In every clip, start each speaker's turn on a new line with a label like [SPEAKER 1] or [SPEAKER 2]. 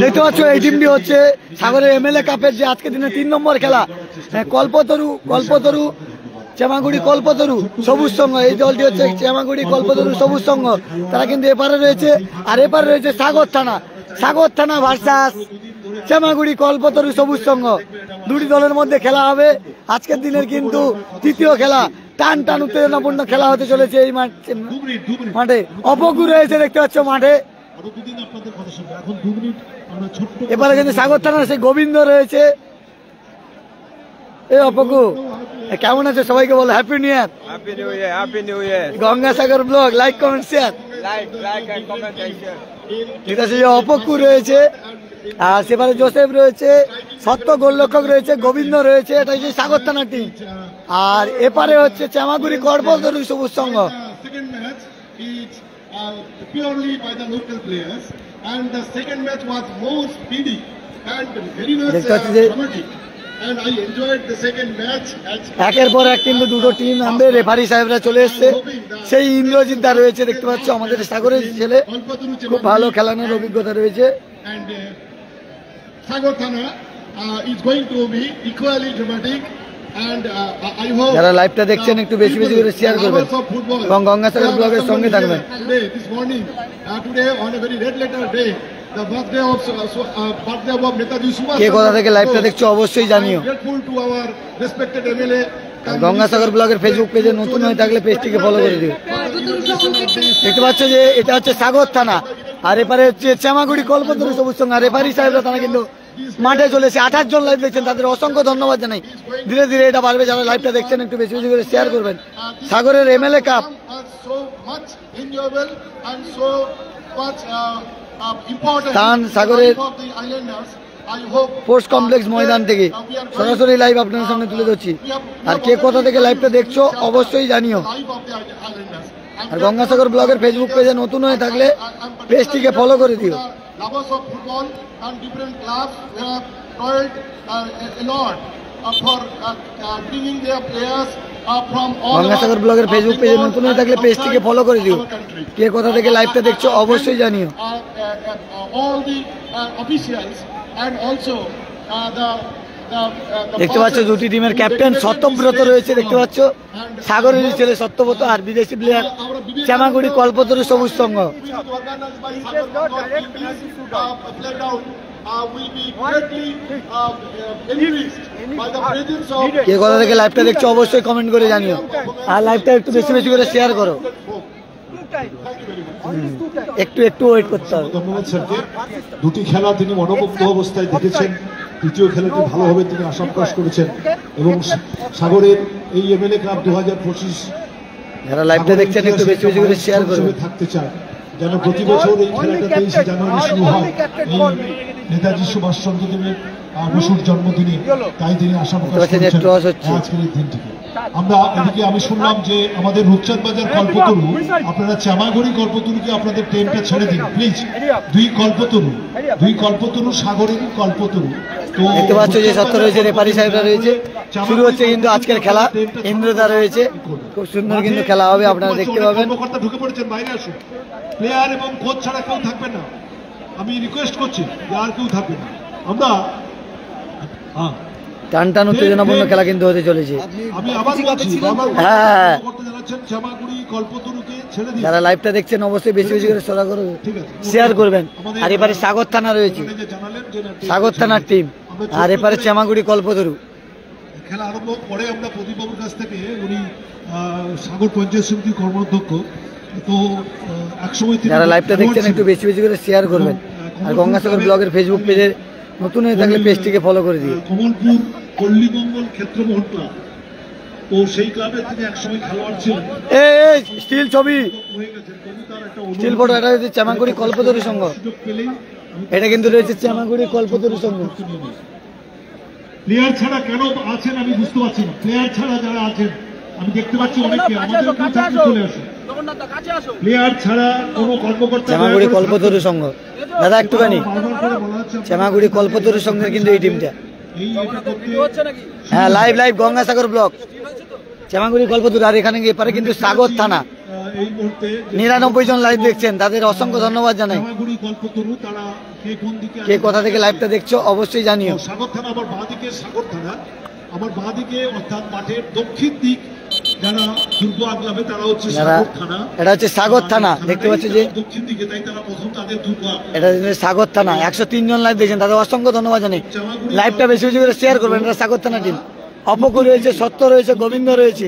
[SPEAKER 1] দেখতে পাচ্ছ এই টিমটি হচ্ছে সাগরের এমএলএ কাপের যে আজকে দিনে 3 নম্বর খেলা। কল্পতরু চেমাগুড়ি কল্পতরু সবুজ সংঘ, এই দলটি হচ্ছে চেমাগুড়ি কল্পতরু সবুজ সংঘ। তারা কিন্তু এপারে রয়েছে, আর এপারে রয়েছে সাগর থানা ভার্সাস চেমাগুড়ি কল্পতরু সবুজ সংঘ। দুটি দলের মধ্যে খেলা হবে আজকের দিনের কিন্তু তৃতীয় খেলা। টান উত্তেজনাপূর্ণ খেলা হতে চলেছে এই মাঠে। অপকু রয়েছে দেখতে পাচ্ছ মাঠে। এবারে কিন্তু সাগর থানার সেই গোবিন্দ রয়েছে। এই অপকু কেমন আছে? সবাইকে বলো happy new year. Gangasagar vlog like comment share. এটা সেই অপকু রয়েছে, আর সেবারে জোসেফ রয়েছে, সত্য গোলরক্ষক রয়েছে, গোবিন্দ রয়েছে। এটা হচ্ছে সাগর থানা টিম। আর এপারে হচ্ছে চেমাগুড়ি কল্পতরু সবুজ সংঘ। একের পর এক কিন্তু দুটো টিম নামবে। রেফারি সাহেবরা চলে এসছে। সেই ইন্দ্রজিৎ দা রয়েছে দেখতে পাচ্ছ, আমাদের সাগরের ছেলে, খুব ভালো খেলানোর অভিজ্ঞতা রয়েছে।
[SPEAKER 2] Sagar Thana is going to be equally dramatic, and I hope
[SPEAKER 1] যারা লাইভটা দেখছেন একটু বেশি বেশি করে শেয়ার করবেন এবং গঙ্গাসাগর ব্লগের সঙ্গে থাকবেন।
[SPEAKER 2] This morning, today on a very red letter day, the birthday of Netaji Subhash.
[SPEAKER 1] কে কোথা থেকে লাইভটা দেখছো অবশ্যই জানিও।
[SPEAKER 2] Grateful to our respected MLA.
[SPEAKER 1] Gangasagar ব্লগের ফেসবুক পেজে নতুন হয়ে থাকলে পেজটিকে ফলো করে দিও। দেখতে পাচ্ছ যে এটা হচ্ছে সাগর থানা, আর এপারে হচ্ছে চেমাগুড়ি কল্পতরু সবুজ সংঘ। আর রেফারি সাহেবরা তারা কিন্তু মাঠে চলেছে। 28 জন লাইভ দেখছেন, তাদের অসংখ্য ধন্যবাদ জানাই। ধীরে ধীরে এটা বাড়বে। যারা লাইভটা দেখছেন একটু বেশি বেশি করে শেয়ার করবেন। সাগরের এমএলএ কাপ স্থান সাগরের স্পোর্টস কমপ্লেক্স ময়দান থেকে সরাসরি লাইভ আপনাদের সামনে তুলে ধরছি। আর কে কোথা থেকে লাইভটা দেখছো অবশ্যই জানিও। আর গঙ্গাসাগর ব্লগের ফেসবুক পেজে নতুন হয়ে থাকলে পেজটিকে ফলো করে দিও। গঙ্গাসাগর ব্লগের ফেসবুক পেজে নতুন হয়ে থাকলে পেজটিকে ফলো করে দিও। কে কোথা থেকে লাইভটা দেখছো অবশ্যই জানিও। দেখতে পাচ্ছ দুটি টিমের ক্যাপ্টেন সত্যব্রত রয়েছে। দেখতে পাচ্ছ সাগরের ছেলে সত্যব্রত, আর বিদেশি প্লেয়ার চেমাগুড়ি কল্পতরু সবুজ সংঘ। কে কোথা থেকে লাইভটা দেখছো অবশ্যই কমেন্ট করে জানিও, আর লাইভটা একটু বেশি বেশি করে শেয়ার করো। একটু ওয়েট করতে হবে।
[SPEAKER 2] ধন্যবাদ স্যারকে। দুটি খেলা তিনি মনোমুগ্ধ অবস্থায় দেখেছেন। তৃতীয় খেলাটি ভালো হবে তিনি আশা প্রকাশ করেছেন, এবং সাগরের এই এমএলএ কাপ 2025
[SPEAKER 1] যারা লাইভটা দেখছেন একটু বেশি বেশি করে শেয়ার করবেন।
[SPEAKER 2] থাকতে চায় যেন প্রতি বছর এই খেলাটা 23 জানুয়ারি শুরু হয়, এই নেতাজি সুভাষচন্দ্র দেবের বসুর জন্মদিনে। তাই তিনি আশা প্রকাশ করেছেন আজকের এই দিনটিকে। আমরা এদিকে আমি শুনলাম যে আমাদের রূপচাঁদ বাজার কল্পতরু, আপনারা চেমাগুড়ি কল্পতরুকে আপনাদের ট্রেনটা ছেড়ে দিন প্লিজ। দুই কল্পতরু সাগরের কল্পতরু।
[SPEAKER 1] দেখতে পাচ্ছ যে সত্য রয়েছে, রেফারি সাহেবরা রয়েছে। শুরু হচ্ছে কিন্তু আজকের খেলা। ইন্দ্রদা রয়েছে, খুব সুন্দর কিন্তু খেলা হবে, আপনারা দেখতে পাবেন।
[SPEAKER 2] কর্মকর্তা ঢুকে পড়েছেন, বাইরে আসুন। প্লেয়ার এবং কোচ ছাড়া কেউ থাকবেন না, আমি রিকোয়েস্ট করছি যে আর কেউ থাকবেন না। আমরা
[SPEAKER 1] টান উত্তেজনাপূর্ণ খেলা কিন্তু হতে চলেছে। হ্যাঁ, যারা লাইভটা দেখছেন অবশ্যই বেশি বেশি করে শেয়ার করবেন। আর এবারে সাগর থানা রয়েছে, সাগর থানার টিম, আর এপারে চেমাগুড়ি কল্পতরু।
[SPEAKER 2] খেলা আরম্ভ পরে আমরা প্রদীপবাবুর কাছ থেকে, উনি সাগর পঞ্চায়েত সমিতির কর্মাধ্যক্ষ, তো একসময়
[SPEAKER 1] যারা লাইভটা দেখছেন একটু বেশি বেশি করে শেয়ার করবেন। আর গঙ্গাসাগর ব্লগের ফেসবুক পেজে নতুন হয়ে থাকলে পেজটিকে ফলো করে দিও।
[SPEAKER 2] কমলপুর পল্লীমঙ্গল ক্ষেত্রমোহন ক্লাব, তো সেই ক্লাবে তিনি একসময় খেলোয়াড় ছিলেন।
[SPEAKER 1] স্টিল ছবি, স্টিল ফটো। এটা হচ্ছে চেমাগুড়ি কল্পতরু সংঘ, এটা কিন্তু রয়েছে চেমাগুড়ি কল্পতরু সংঘ।
[SPEAKER 2] প্লেয়ার ছাড়া কেন আছেন আমি বুঝতে পারছি না। প্লেয়ার ছাড়া যারা আছেন আমি দেখতে পাচ্ছি অনেকে, আমাদের চলে আসে। প্লেয়ার ছাড়া কোনো কর্মকর্তা।
[SPEAKER 1] চেমাগুড়ি কল্পতরু সংঘ দাদা একটুখানি, চেমাগুড়ি কল্পতরু সংঘের কিন্তু এই টিমটা। হ্যাঁ, লাইভ গঙ্গাসাগর ব্লক চেমাগুড়ি কল্পতরু। আর এখানে এপারে কিন্তু সাগর থানা,
[SPEAKER 2] এই মুহূর্তে
[SPEAKER 1] 99 জন লাইভ দেখছেন, তাদের অসংখ্য ধন্যবাদ জানাই।
[SPEAKER 2] জামাগুড়ি কল্পতরু তারা কে কোন দিকে
[SPEAKER 1] কে কোথা থেকে লাইভটা দেখছো অবশ্যই জানিও।
[SPEAKER 2] সাগর থানা আমার বাঁ দিকে, সাগর থানা আমার বাঁ দিকে, অর্থাৎ মাঠের দক্ষিণ দিক যারা দুর্গ আগলাবে তারা হচ্ছে সাগর থানা।
[SPEAKER 1] এটা হচ্ছে সাগর থানা, দেখতে পাচ্ছি যে
[SPEAKER 2] দক্ষিণ দিকে, তাই তারা প্রথম তাদের দুর্গ।
[SPEAKER 1] এটা হচ্ছে সাগর থানা। 103 জন লাইভ দেখছেন, তাদের অসংখ্য ধন্যবাদ জানাই। লাইভটা বেশি বেশি করে শেয়ার করবেন। এটা সাগর থানা টিম, অপকু রয়েছে, সত্য রয়েছে, গোবিন্দ রয়েছে,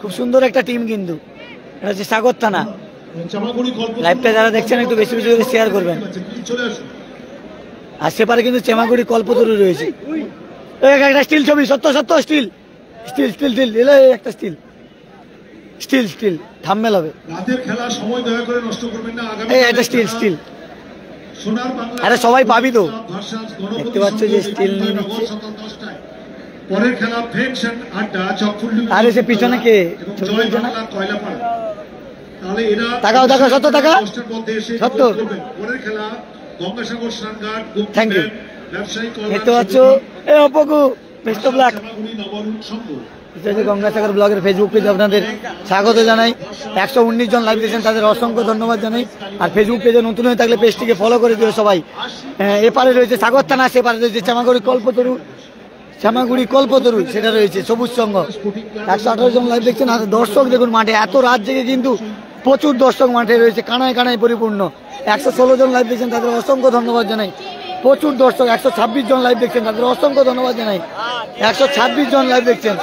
[SPEAKER 1] খুব সুন্দর একটা টিম কিন্তু। এটা হচ্ছে সাগর থানা। লাইভটা যারা দেখছেন একটু বেশি বেশি করে শেয়ার করবেন। আর সেপারে কিন্তু চেমাগুড়ি কল্পতরু রয়েছে। একটা স্টিল ছবি, সত্য সত্য স্টিল স্টিল স্টিল স্টিল এলে একটা স্টিল স্টিল স্টিল থাম্বনেল হবে।
[SPEAKER 2] রাতের খেলা সময় দয়া করে নষ্ট করবেন না। আগামী
[SPEAKER 1] এই একটা স্টিল স্টিল,
[SPEAKER 2] সোনার বাংলা
[SPEAKER 1] আরে সবাই পাবি তো,
[SPEAKER 2] ভার্সাস
[SPEAKER 1] দেখতে পাচ্ছ যে স্টিল নিয়ে নিচ্ছে।
[SPEAKER 2] পরের খেলা ফ্রেন্ডস এন্ড আড্ডা চকফুল্লি।
[SPEAKER 1] আরে সে পিছনে কে
[SPEAKER 2] জয় বাংলা কয়লাপাড়া। তাহলে এরা
[SPEAKER 1] তাকাও তাকাও, সত্য তাকা, সত্য।
[SPEAKER 2] পরের খেলা গঙ্গাসাগর স্নানঘাট,
[SPEAKER 1] থ্যাংক ইউ।
[SPEAKER 2] ব্যবসায়ী
[SPEAKER 1] দেখতে পাচ্ছ এই অপকু বেস্ট অফ লাক। গঙ্গাসাগর ব্লগের ফেসবুক পেজে আপনাদের স্বাগত জানাই। 119 জন লাইভ দিয়েছেন, তাদের অসংখ্য ধন্যবাদ জানাই। আর ফেসবুক পেজে নতুন হয়ে থাকলে পেজটিকে ফলো করে দিও সবাই। এপারে রয়েছে সাগর থানা, সেপারে রয়েছে চেমাগুড়ি কল্পতরু, শ্যামাগুড়ি কল্পতরু সেটা রয়েছে সবুজ সংঘ। 118 জন লাইভ দেখছেন। আর দর্শক দেখুন মাঠে, এত রাত জেগে কিন্তু প্রচুর দর্শক মাঠে রয়েছে, কানায় কানায় পরিপূর্ণ। 116 জন লাইভ দেখছেন, তাদের অসংখ্য ধন্যবাদ জানাই। প্রচুর দর্শক, 126 জন লাইভ দেখছেন, তাদের অসংখ্য ধন্যবাদ জানাই। 126 জন লাইভ দেখছেন।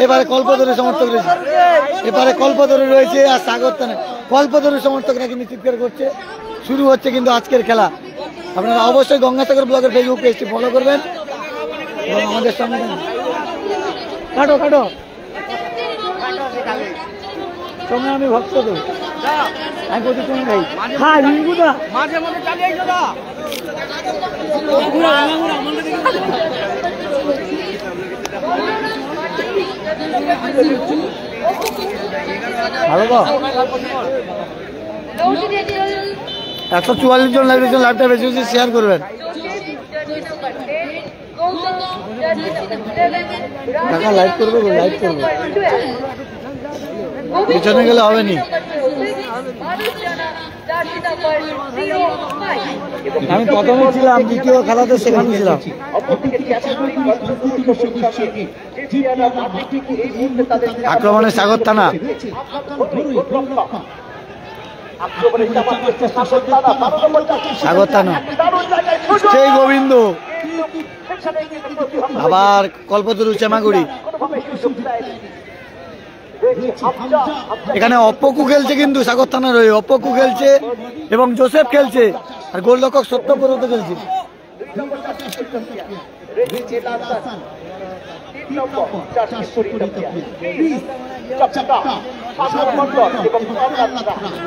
[SPEAKER 1] এবারে কল্পতরু সমর্থক রয়েছে, এবারে কল্পতরু রয়েছে আর সাগর থানা। কল্পতরু সমর্থকরা কিন্তু চিৎকার করছে। শুরু হচ্ছে কিন্তু আজকের খেলা। আপনারা অবশ্যই গঙ্গাসাগর ব্লগের ফেসবুক পেজটি ফলো করবেন এবং আমাদের সঙ্গে কাটো কাটো তোমরা, আমি ভক্ত তো, আমি বলছি তুমি ভাই। হ্যাঁ রিঙ্গুদা মাঝে মাঝে চালিয়ে দাদা। ভালো তো 144 জন লাইভ দেখছেন, লাইভটা বেশি বেশি শেয়ার করবেন। টাকা লাইভ করবে, লাইভ করবে, পিছনে গেলে হবে নি। আমি প্রথমে ছিলাম, দ্বিতীয় খেলাতে সেখানে ছিলাম। আক্রমণে সাগর থানা, সাগর থানা সেই গোবিন্দ, আবার কল্পতরু চেমাগুড়ি। এখানে অপকু খেলছে কিন্তু সাগর থানার হয়ে, অপকু খেলছে এবং জোসেফ খেলছে, আর গোলরক্ষক সত্যপরত খেলছে।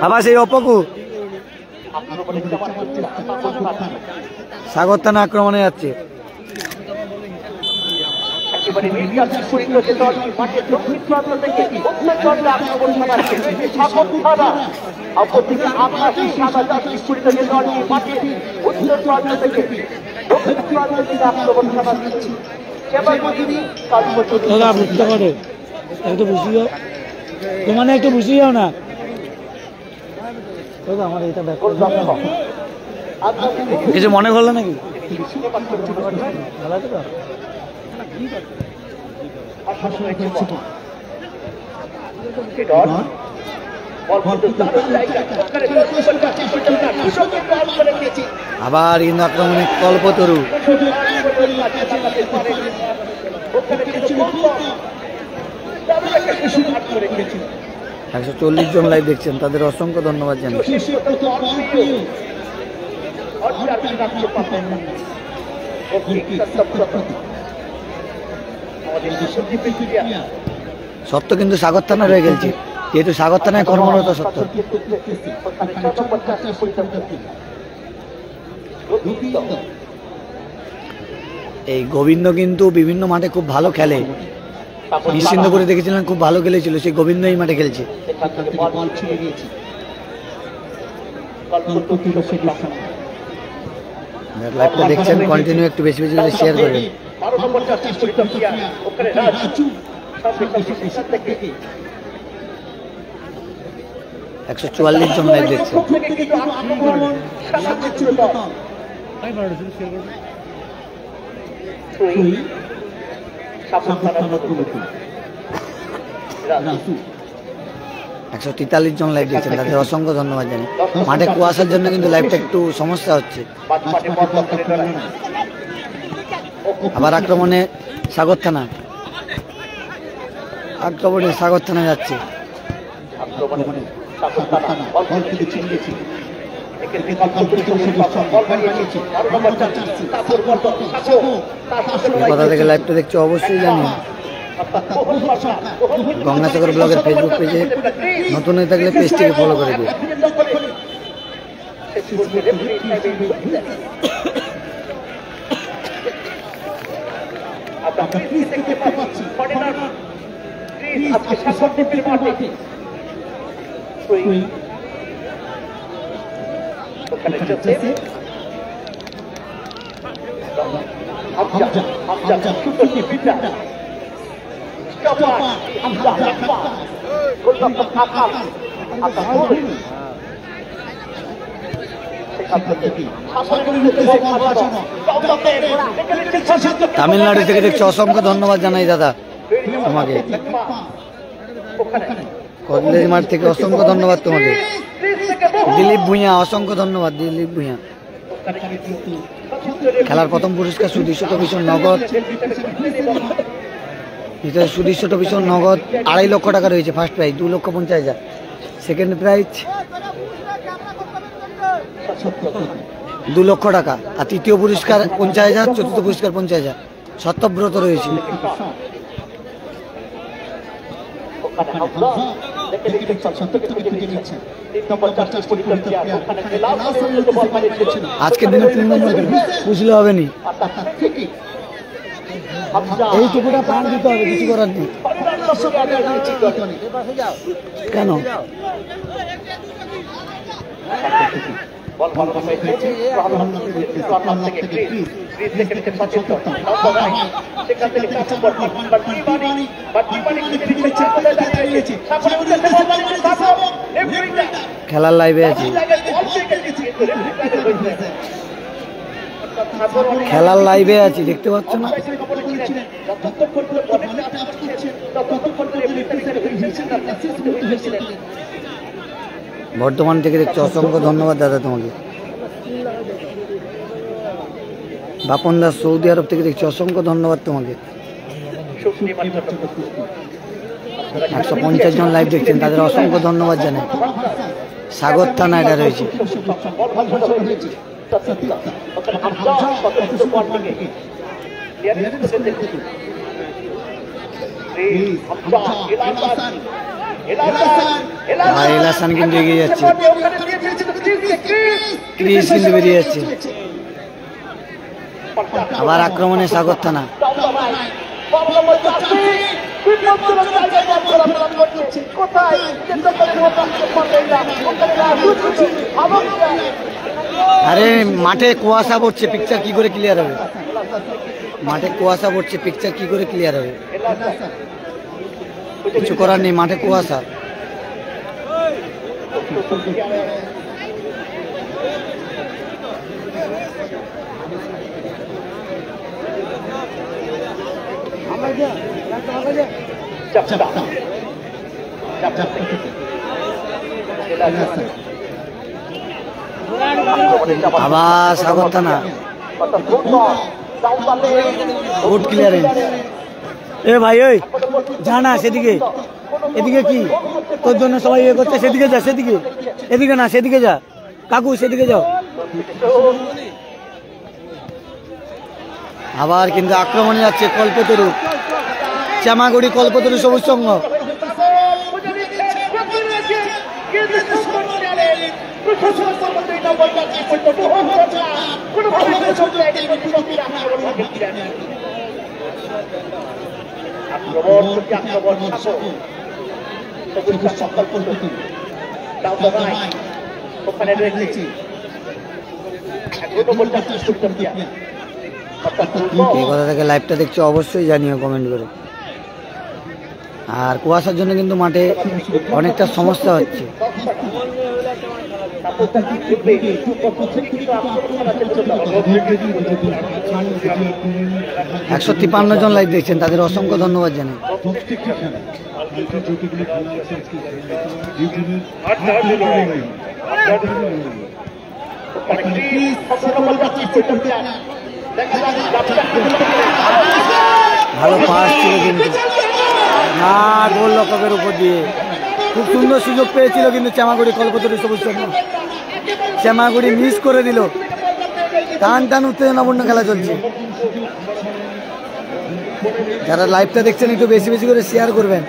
[SPEAKER 1] আবার সেই অপকু সাগর থানা আক্রমণে যাচ্ছে। বুঝতে পারে একটু বুঝি যাও, তোমার একটু বুঝি যাও না। আমার এটা কিছু মনে করলো নাকি? ভালো আছে তো? আবার কিন্তু আক্রমণে কল্পতরু। 140 জন লাইভ দেখছেন, তাদের অসংখ্য ধন্যবাদ জানাই। সত্য কিন্তু সাগর থানা রয়ে গেছে, যেহেতু সাগর থানায় কর্মরত সত্য। এই গোবিন্দ কিন্তু বিভিন্ন মাঠে খুব ভালো খেলে, নিশ্চিন্ত করে দেখেছিলেন, খুব ভালো খেলেছিল, সেই গোবিন্দ এই মাঠে খেলছে। লাইভটা দেখছেন, কন্টিনিউ একটু বেশি বেশি করে শেয়ার করবেন। 144 জন লাইভ দেখছে। একশো 43 জন লাইভ দেখছেন, তাদের অসংখ্য ধন্যবাদ জানি। মাঠে কুয়াশার জন্য কিন্তু লাইভটা একটু সমস্যা হচ্ছে। আবার আক্রমণে সাগর থানা, আক্রমণে সাগর থানা যাচ্ছে। কোথা থেকে লাইভটা দেখছো অবশ্যই জানি। গঙ্গাসাগর ব্লগের ফেসবুক পেজে নতুন হয়ে থাকলে পেজটিকে ফলো করে দিও। তামিলনাড়ু থেকে দেখছি, অসংখ্য ধন্যবাদ জানাই দাদা তোমাকে। কলেজ মাঠ থেকে অসংখ্য ধন্যবাদ তোমাকে। দিলীপ ভূঁইয়া, অসংখ্য ধন্যবাদ দিলীপ ভূঁইয়া। খেলার প্রথম পুরস্কার সুদৃশ্য টপিসন নগদ, সুদৃশ্য টপিসন নগদ 2.5 লক্ষ টাকা রয়েছে। ফার্স্ট প্রাইজ 2,50,000, সেকেন্ড প্রাইজ 2 লক্ষ টাকা, আর তৃতীয় পুরস্কার 50,000, চতুর্থ পুরস্কার 50,000। সত্যব্রত রয়েছে। আজকের দিনে 3 নম্বর বুঝলে হবে নি, এই টুকুটা পান দিতে হবে, কিছু করার নেই। কেন খেলার লাইভে আছি, খেলার লাইভে আছি, দেখতে পাচ্ছ না? বর্ধমান থেকে দেখছি, অসংখ্য ধন্যবাদ দাদা তোমাকে। বাপন দাস সৌদি আরব থেকে দেখছি, অসংখ্য ধন্যবাদ তোমাকে। 150 জন লাইভ দেখছেন, তাদের অসংখ্য ধন্যবাদ জানাই। সাগর থানা এটা রয়েছে। এলাসান কিন্তু এগিয়ে যাচ্ছে, ক্রিস কিন্তু বেরিয়ে যাচ্ছে। আবার আক্রমণে সাগর থানা। আরে মাঠে কুয়াশা পড়ছে, পিকচার কি করে ক্লিয়ার হবে? মাঠে কুয়াশা পড়ছে, পিকচার কি করে ক্লিয়ার হবে? কিছু করার নেই, মাঠে কুয়াশা। আবার সাগর থানা, গুড ক্লিয়ারেন্স। এ ভাই ওই জানা সেদিকে, এদিকে কি তোর জন্য সবাই ইয়ে করছে, সেদিকে যা, সেদিকে, এদিকে না সেদিকে যা কাকু, সেদিকে যাও। আবার কিন্তু আক্রমণে যাচ্ছে কল্পতরু, চামাগুড়ি কল্পতরু সবুজ সংঘ। এই কথা থেকে লাইভটা দেখছো অবশ্যই জানিও কমেন্ট করে। আর কুয়াশার জন্য কিন্তু মাঠে অনেকটা সমস্যা হচ্ছে। 153 জন লাইভ দেখছেন, তাদের অসংখ্য ধন্যবাদ জানাই। ভালো পাস ছিল কিন্তু না, গোল লক্ষ্যের উপর দিয়ে খুব সুন্দর সুযোগ পেয়েছিল কিন্তু চেমাগুড়ি কল্পতরু সবুজ সংঘ। চেমাগুড়ি মিস করে দিল। টান টান উত্তেজনাপূর্ণ খেলা চলছে। যারা লাইভটা দেখছেন একটু বেশি বেশি করে শেয়ার করবেন।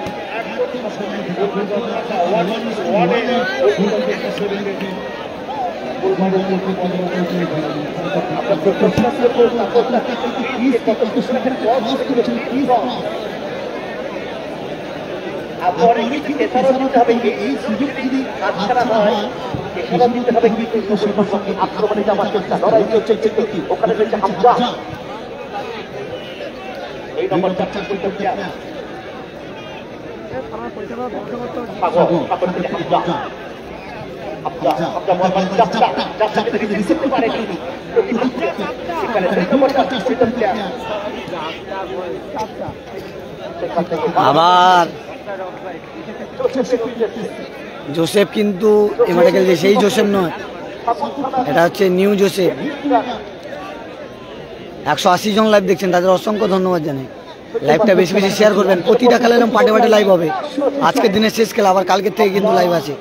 [SPEAKER 3] আক্রমণে যাওয়ার চেষ্টা, লড়াই চলছে, ওখানে রয়েছে হামজা, এই নম্বর 4
[SPEAKER 1] আবার জোসেফ কিন্তু এবারে খেলছে, সেই জোসেফ নয়, এটা হচ্ছে নিউ জোসেফ। 180 জন লাইভ দেখছেন, তাদের অসংখ্য ধন্যবাদ জানাই। লাইভটা বেশি বেশি শেয়ার করবেন। প্রতিটা খেলা এরকম পাটে পাটে লাইভ হবে। আজকের দিনের শেষ খেলা, আবার কালকের থেকে কিন্তু লাইভ আছে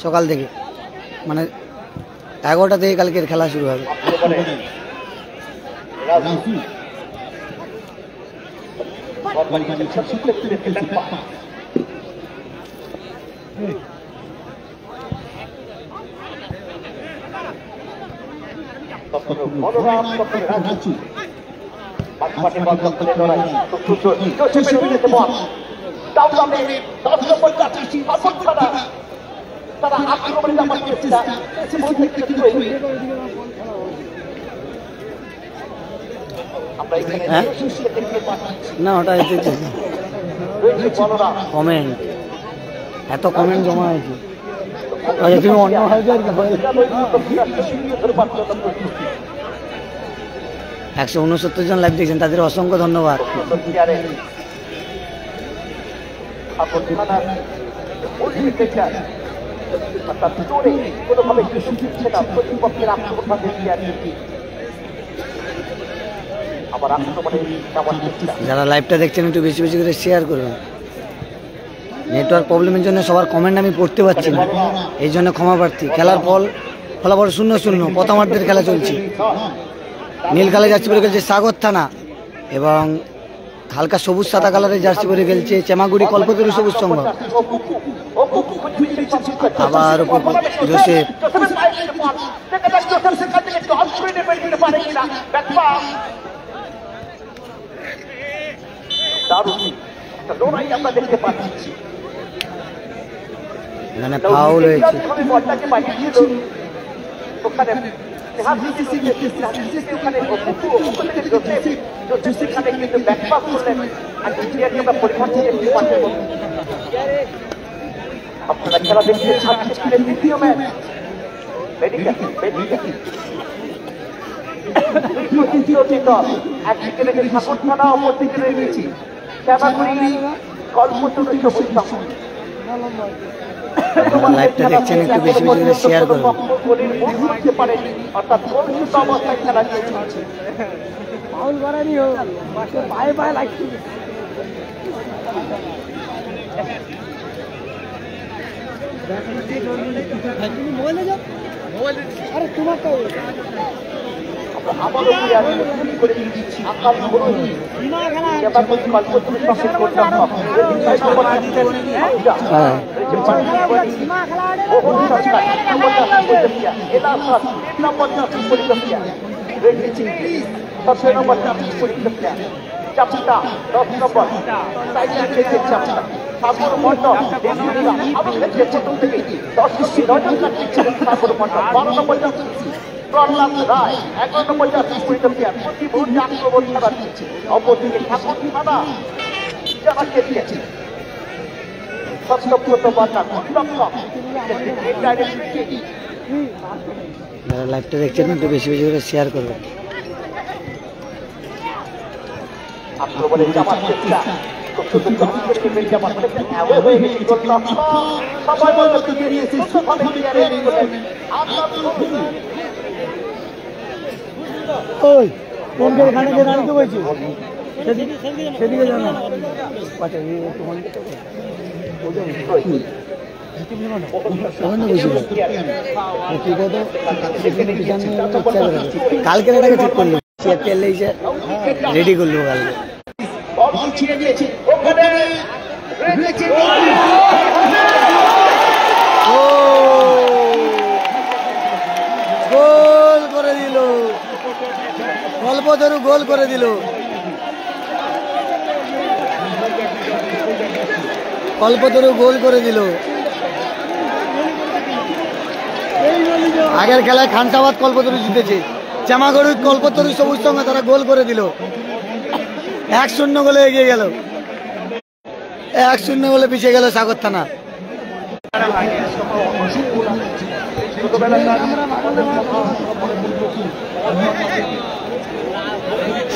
[SPEAKER 1] সকাল থেকে, মানে 11টা থেকে কালকের খেলা শুরু হবে।
[SPEAKER 3] তারা আক্রমণে যাওয়ার চেষ্টা,
[SPEAKER 1] না ওটা কমেন্ট, এত কমেন্ট জমা হয়েছে। তুমি অন্য হয়েছে 169 জন লাইভ দেখছেন, তাদের অসংখ্য ধন্যবাদ। যারা লাইভটা দেখছেন একটু বেশি বেশি করে শেয়ার করবেন। নেটওয়ার্ক প্রবলেমের জন্য সবার কমেন্ট আমি পড়তে পারছি না, এই জন্য ক্ষমা প্রার্থী। খেলার ফলাফল 0-0, প্রথমার্ধের খেলা চলছে। নীল কালার জার্সি পরে খেলছে সাগর থানা এবং হালকা সবুজ সাদা কালারের জার্সি পরে খেলছে চেমাগুড়ি কল্পতরু সবুজ সংঘ। আবার জোসেফ এখানে ফাউল হয়েছে।
[SPEAKER 3] আপনারা খেলা দেখতে দ্বিতীয় ম্যাচ একদিকে রয়েছে ঠাকুর থানা, অপরদিকে রয়েছে শ্যামাগুড়ি কল্পতরু সবুজ সংঘ।
[SPEAKER 1] লাইভটা দেখছেন একটু বেশি বেশি করে শেয়ার করুন।
[SPEAKER 3] অর্থাৎ কলুষিত অবস্থায় খেলা চলছে। প্রহ্লাদ রায় 11 নম্বর জাতীয় পরিচয় প্রতি মুহূর্তে আক্রমণ চালাচ্ছে। অপরদিকে ঠাকুর থানা যারা খেলছে সত্যব্রত বার্তা কর্তব্য
[SPEAKER 1] যারা লাইভটা দেখছেন একটু বেশি বেশি করে শেয়ার করবেন।
[SPEAKER 3] আক্রমণে যাওয়ার চেষ্টা, খুব সুন্দর চমৎকার ডিফেন্স যাওয়ার চেষ্টা, অ্যাওয়ে হয়ে গেছে গোলরক্ষক, সময় মতো ফিরিয়ে দিয়ে সুন্দরভাবে ক্লিয়ার রেডি করলেন আদনান সুলতান।
[SPEAKER 1] ওই কোন এখানে যে দাঁড়িয়ে বলছি সেদিকে জানো আচ্ছা তোমার কালকে এটাকে ঠিক করলো রেডি করলো কালকে।
[SPEAKER 3] বল ছিঁড়ে দিয়েছে ওখানে
[SPEAKER 1] গোল করে দিল, কল্পতরু গোল করে দিল, কল্পতরু গোল করে দিল। আগের খেলায় খানসাবাদ কল্পতরু জিতেছে, জামাগড়ি কল্পতরু সবুজ সঙ্গে তারা গোল করে দিল, 1-0 গোলে এগিয়ে গেল, 1-0 গোলে পিছিয়ে গেল সাগর থানা।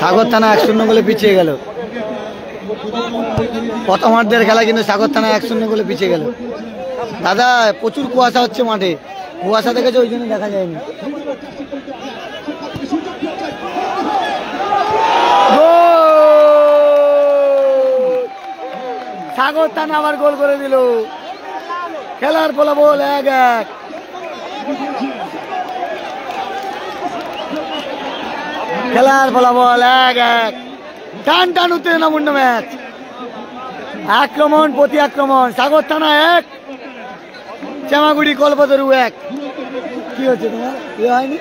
[SPEAKER 1] সাগর থানা 1-0 গোলে পিছিয়ে গেল। প্রথমার্ধের খেলা কিন্তু সাগর থানা 1-0 গোলে পিছিয়ে গেল। দাদা প্রচুর কুয়াশা হচ্ছে মাঠে, কুয়াশা দেখেছে ওই জন্য দেখা যায়নি। সাগর থানা আবার গোল করে দিল। খেলার ফলাফল 1-1। খেলার ফলাফল 1-1। টান টান উত্তেজনাপূর্ণ ম্যাচ, আক্রমণ প্রতি আক্রমণ। সাগর থানা 1, জামাগুড়ি কল্পতরু 1। কি হচ্ছে তোমার ইয়ে হয়নি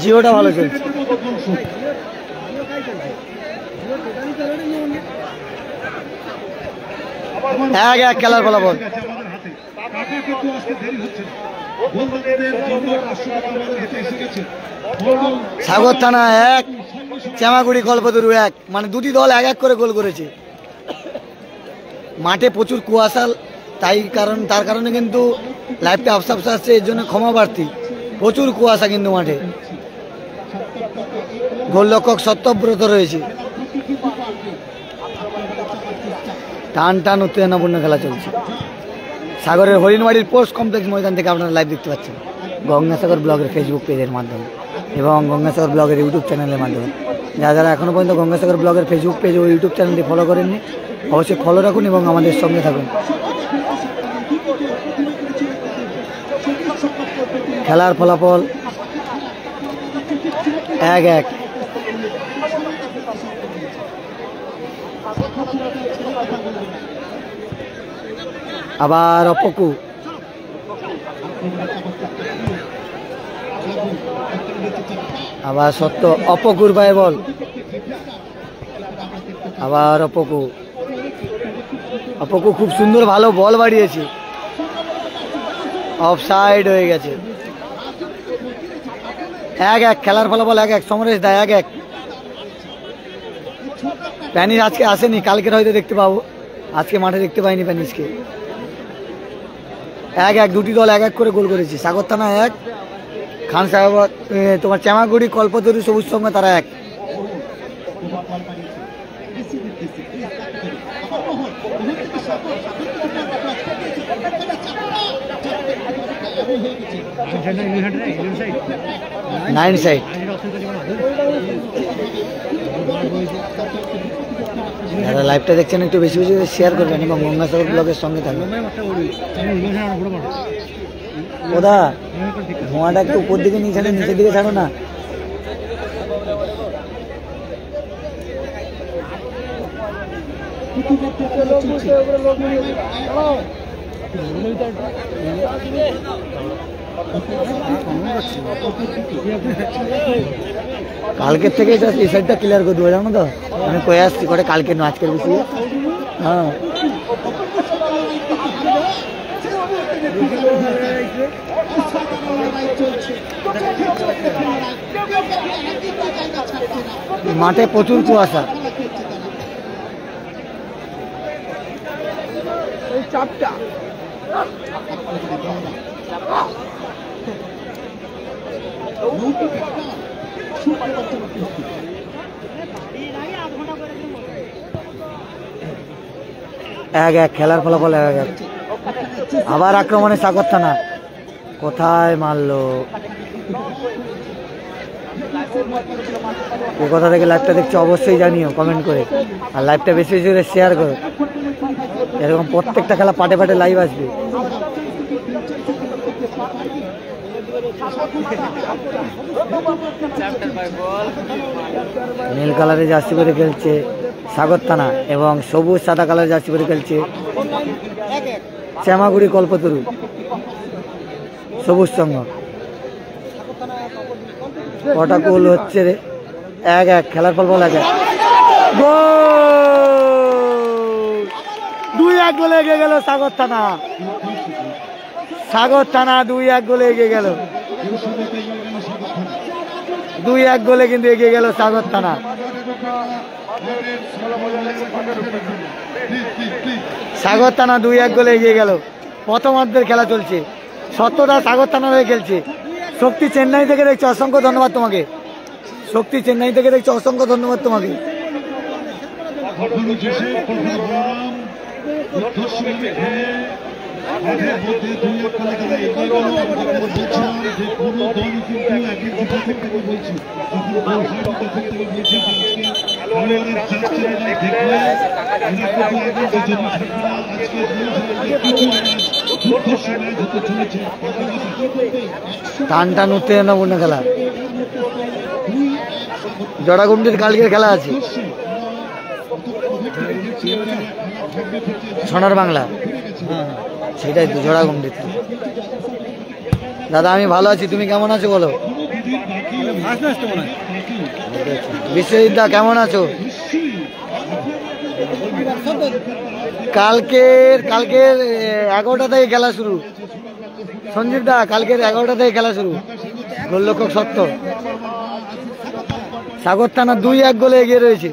[SPEAKER 1] জিওটা ভালো চলছে। 1-1 খেলার ফলাফল। সাগর থানা 1, জামাগুড়ি কল্পতরু 1, মানে দুটি দল 1-1 করে গোল করেছে। মাঠে প্রচুর কুয়াশা, তার কারণে কিন্তু লাইভটা আফসাফসা আসছে, এর জন্য ক্ষমা প্রার্থী। প্রচুর কুয়াশা কিন্তু মাঠে। গোলরক্ষক সত্যব্রত রয়েছে। টান টান উত্তেজনাপূর্ণ খেলা চলছে। সাগরের হরিণবাড়ির পোস্ট কমপ্লেক্স ময়দান থেকে আপনারা লাইভ দেখতে পাচ্ছেন গঙ্গাসাগর ব্লগের ফেসবুক পেজের মাধ্যমে এবং গঙ্গাসাগর ব্লগের ইউটিউব চ্যানেলের মাধ্যমে। যারা এখনও পর্যন্ত গঙ্গাসাগর ব্লগের ফেসবুক পেজ ও ইউটিউব চ্যানেলটি ফলো করেননি অবশ্যই ফলো রাখুন এবং আমাদের সঙ্গে থাকুন। খেলার ফলাফল 1-1। আবার অপকু, আবার সত্য অপকুর পায়ে বল, আবার অপকু, অপকু খুব সুন্দর ভালো বল বাড়িয়েছে, অফসাইড হয়ে গেছে। 1-1 খেলার ফলাফল 1-1। সমরেশ দা 1-1। প্যানিস আজকে আসেনি, কালকের হয়তো দেখতে পাবো, আজকে মাঠে দেখতে পাইনি প্যানিসকে। 1-1 দুটি দল 1-1 করে গোল করেছে। সাগর থানা 1, খানসাবাদ তোমার চামাগুড়ি কল্পতরু সবুজ সঙ্গে তারা 1। Nine side. যারা লাইভটা দেখছেন একটু বেশি বেশি শেয়ার করবেন এবং গঙ্গাসাগর ব্লগের সঙ্গে থাকবেন। ওদা ধোঁয়াটা একটু উপর দিকে নিয়ে ছাড়ে, নিচের দিকে ছাড়ো না। কালকের থেকে এটা এই সাইডটা ক্লিয়ার করে দেবো, জানো তো আমি কয়ে আসছি করে কালকে নয় আজকের বেশি। হ্যাঁ মাঠে প্রচুর কুয়াশা। এক খেলার ফলাফল 1-1। আবার আক্রমণে সাগর থানা, কোথায় মারলো? কে কোথা থেকে লাইভটা দেখছো অবশ্যই জানিও কমেন্ট করে, আর লাইভটা বেশি বেশি করে শেয়ার করো। এরকম প্রত্যেকটা খেলা পাটে পাটে লাইভ আসবে। নীল কালারে জার্সি পরে খেলছে সাগর থানা এবং সবুজ সাদা কালার জার্সি পরে খেলছে শ্যামাগুড়ি কল্পতরু সবুজ সংঘ। কটা গোল হচ্ছে রে? 1-1 খেলার ফলাফল 1-1। গোল! 2-1 গোলে এগিয়ে গেল সাগর থানা। সাগর থানা 2-1 গোলে এগিয়ে গেল। 2-1 গোলে কিন্তু এগিয়ে গেল সাগর থানা। সাগর থানা 2-1 গোলে এগিয়ে গেল। প্রথমার্ধের খেলা চলছে। সত্যদা সাগর থানা হয়ে খেলছে। শক্তি চেন্নাই থেকে দেখছে, অসংখ্য ধন্যবাদ তোমাকে। শক্তি চেন্নাই থেকে দেখছে, অসংখ্য ধন্যবাদ তোমাকে। টান টান উত্তেজনাপূর্ণ খেলা। জড়াগুন্ডির কালকের খেলা আছে সোনার বাংলা, সেটাই তো জড়াগুন্ডির। দাদা আমি ভালো আছি, তুমি কেমন আছো বলো? বিশ্বজিৎ দা কেমন আছো? কালকের 11টা থেকে খেলা শুরু। সঞ্জীব দা কালকের 11টা থেকে খেলা শুরু। গোলরক্ষক সত্য। সাগর থানা 2-1 গোলে এগিয়ে রয়েছে,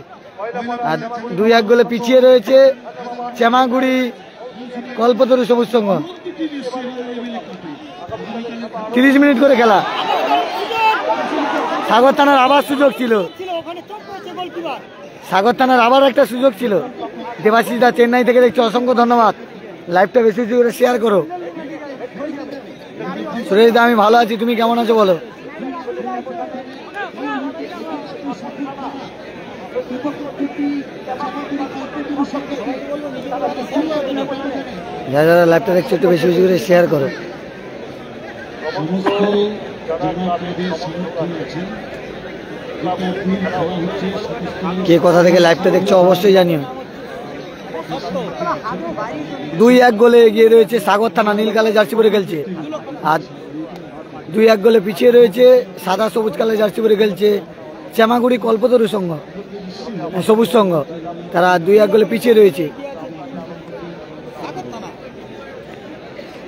[SPEAKER 1] আর 2-1 গোলে পিছিয়ে রয়েছে শ্যামাগুড়ি কল্পতরু সবুজ সংঘ। 30 মিনিট করে খেলা। সাগর থানার আবার সুযোগ ছিল, সাগর থানার আবার একটা সুযোগ ছিল। দেবাশিস দা চেন্নাই থেকে দেখছো, অসংখ্য ধন্যবাদ। লাইভটা বেশি বেশি করে শেয়ার করো। সুরেশ দা আমি ভালো আছি, তুমি কেমন আছো বলো? যারা যারা লাইভটা দেখছো একটু বেশি বেশি করে শেয়ার করো। কে কোথা থেকে লাইভটা দেখছো অবশ্যই জানিও। 2-1 গোলে এগিয়ে রয়েছে সাগর থানা, নীল কালার জার্সি পরে খেলছে। আর 2-1 গোলে পিছিয়ে রয়েছে সাদা সবুজ কালার জার্সি পরে খেলছে শ্যামাগুড়ি কল্পতরু সংঘ সবুজ সংঘ। তারা 2-1 গোলে পিছিয়ে রয়েছে।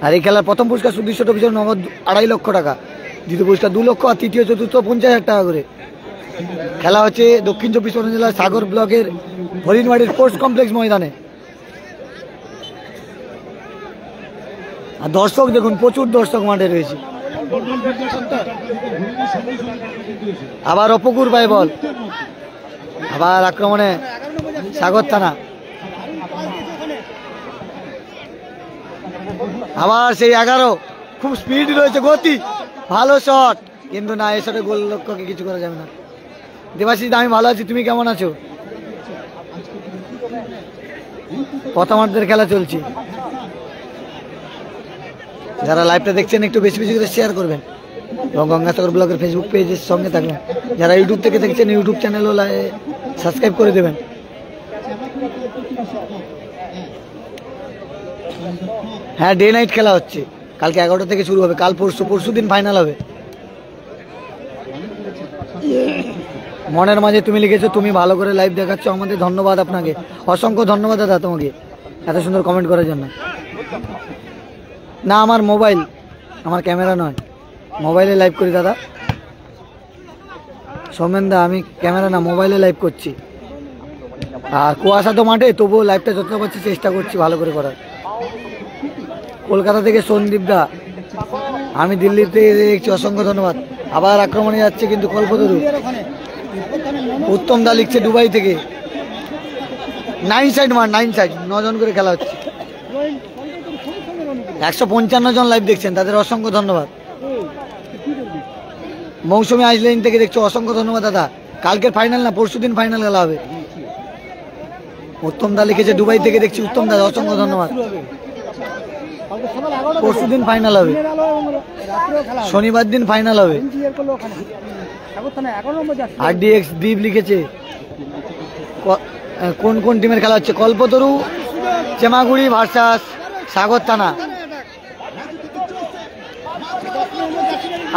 [SPEAKER 1] আর এই খেলার প্রথম পুরস্কার সুদৃশ্য ট্রফির নগদ 2.5 লক্ষ টাকা, দ্বিতীয় পুরস্কার 2 লক্ষ, আর তৃতীয় চতুর্থ 50,000 টাকা করে। খেলা হচ্ছে দক্ষিণ 24 পরগনা জেলার সাগর ব্লকের হরিণবাড়ির স্পোর্টস কমপ্লেক্স ময়দানে। আর দর্শক দেখুন, প্রচুর দর্শক মাঠে রয়েছে। আবার অপুকুর পায় বল, আবার আক্রমণে সাগর থানা। আবার সেই 11, খুব স্পিড রয়েছে, গতি, ভালো শট, কিন্তু না, এই শটে গোল লক্ষ্যকে কিছু করা যাবে না। দেবাশিস আমি ভালো আছি, তুমি কেমন আছো? প্রথমার্ধের খেলা চলছে। যারা লাইভটা দেখছেন একটু বেশি বেশি করে শেয়ার করবেন এবং গঙ্গাসাগর ব্লগের ফেসবুক পেজের সঙ্গে থাকবেন। যারা ইউটিউব থেকে দেখছেন ইউটিউব চ্যানেলও সাবস্ক্রাইব করে দেবেন। হ্যাঁ, ডে নাইট খেলা হচ্ছে। কালকে 11টা থেকে শুরু হবে, কাল পরশু দিন ফাইনাল হবে। মনের মাঝে তুমি লিখেছো, তুমি ভালো করে লাইভ দেখাচ্ছ আমাদের, ধন্যবাদ আপনাকে, অসংখ্য ধন্যবাদ দাদা তোমাকে এত সুন্দর কমেন্ট করার জন্য। না, আমার মোবাইল, আমার ক্যামেরা নয়, মোবাইলে লাইভ করি দাদা। সৌমেন দা আমি ক্যামেরা না, মোবাইলে লাইভ করছি। আর কুয়াশা তো মাঠে, তবুও লাইভটা যত পারছি চেষ্টা করছি ভালো করে করার। কলকাতা থেকে সন্দীপ দা, আমি দিল্লি থেকে দেখছি, অসংখ্য ধন্যবাদ। আবার আক্রমণে যাচ্ছে কিন্তু কল্পতরু। উত্তম দা লিখছে দুবাই থেকে, 9 সাইড মার, 9 সাইড, 9 জন করে খেলা হচ্ছে। 155 জন লাইভ দেখছেন, তাদের অসংখ্য ধন্যবাদ। মৌসুমী আইসলাইন থেকে দেখছো, অসংখ্য ধন্যবাদ দাদা। কালকের ফাইনাল না, পরশুদিন ফাইনাল খেলা হবে। উত্তম দা লিখেছে দুবাই থেকে দেখছি, উত্তম দা অসংখ্য ধন্যবাদ। পরশুদিন ফাইনাল হবে, শনিবার দিন ফাইনাল হবে। RDX দ্বীপ লিখেছে কোন কোন টিমের খেলা হচ্ছে? কল্পতরু চেমাগুড়ি ভার্সাস সাগর থানা।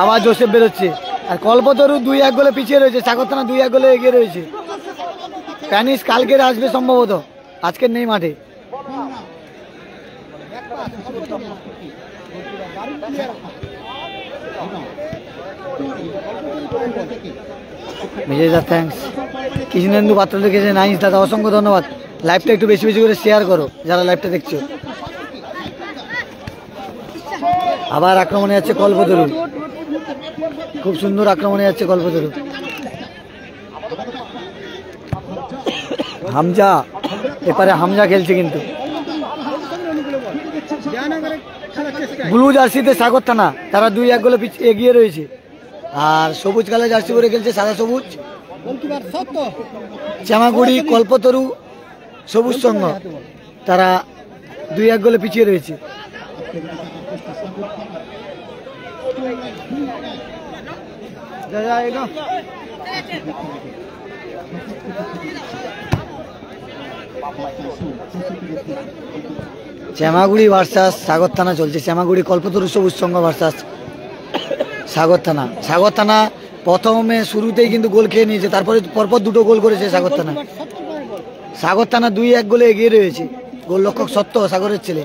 [SPEAKER 1] আবার জোসেফ বেরোচ্ছে। আর কল্পতরু 2-1 গোলে পিছিয়ে রয়েছে, সাগর থানা 2-1 গোলে এগিয়ে রয়েছে। প্যানিস কালকের আসবে সম্ভবত, আজকের নেই মাঠে। বিজয় থ্যাংকস। কৃষ্ণেন্দু পাত্র লিখেছে নাইস দাদা, অসংখ্য ধন্যবাদ। লাইভটা একটু বেশি বেশি করে শেয়ার করো যারা লাইভটা দেখছো। আবার আক্রমণে যাচ্ছে কল্পতরু, খুব সুন্দর আক্রমণে যাচ্ছে কল্পতরু। হামজা, এপারে হামজা খেলছে কিন্তু। ব্লু জার্সিতে সাগর থানা, তারা 2-1 গোলে এগিয়ে রয়েছে। আর সবুজ কালার জার্সি পরে খেলছে সাদা সবুজ চামাগুড়ি কল্পতরু সবুজ সংঘ, তারা 2-1 গোলে পিছিয়ে রয়েছে। শ্যামাগুড়ি ভার্সাস সাগর থানা চলছে। শ্যামাগুড়ি কল্পতরু সবুজ সংঘ ভার্সাস সাগর থানা। সাগর থানা প্রথমে শুরুতেই কিন্তু গোল খেয়ে নিয়েছে, তারপরে পরপর 2টো গোল করেছে সাগর থানা। সাগর থানা 2-1 গোলে এগিয়ে রয়েছে। গোল রক্ষক সত্য, সাগরের ছেলে।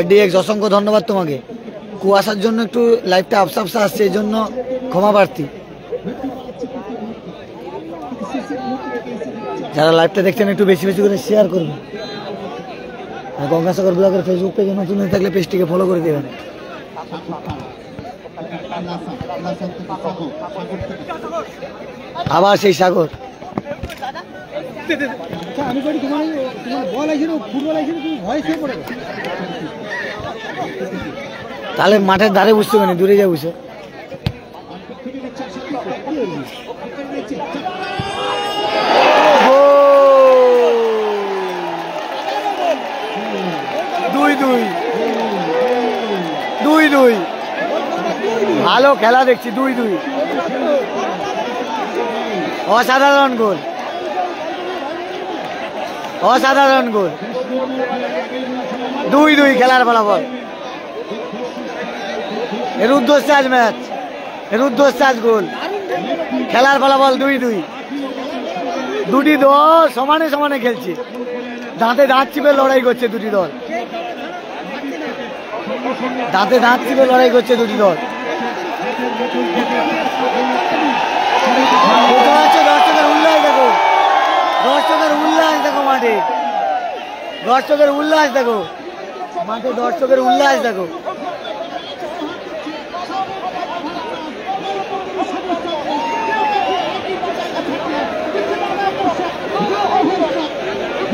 [SPEAKER 1] RDX অসংখ্য ধন্যবাদ তোমাকে। কুয়াশার জন্য একটু লাইভটা আপসা আপসা আসছে, এই জন্য ক্ষমা প্রার্থী। যারা লাইভটা দেখছেন একটু বেশি বেশি করে শেয়ার করবেন। আর গঙ্গাসাগর ব্লগের ফেসবুক পেজে নতুন হয়ে থাকলে পেজটিকে ফলো করে দেবেন। আবার সেই সাগর, তাহলে মাঠের ধারে বুঝতে পারি, দূরে যা বুঝে। দুই ভালো খেলা দেখছি। 2-2 অসাধারণ গোল, অসাধারণ গোল। 2-2 খেলার ফলাফল। রুদ্ধশ্বাস ম্যাচ, রুদ্ধশ্বাস গোল। খেলার ফলাফল 2-2। দুটি দল সমানে সমানে খেলছে, দাঁতে দাঁত চিপে লড়াই করছে দুটি দল, দাঁতে দাঁত চিপে লড়াই করছে দুটি দল। দর্শকের উল্লাস দেখো, দর্শকের উল্লাস দেখো মাঠে, দর্শকের উল্লাস দেখো মাঠে, দর্শকের উল্লাস দেখো।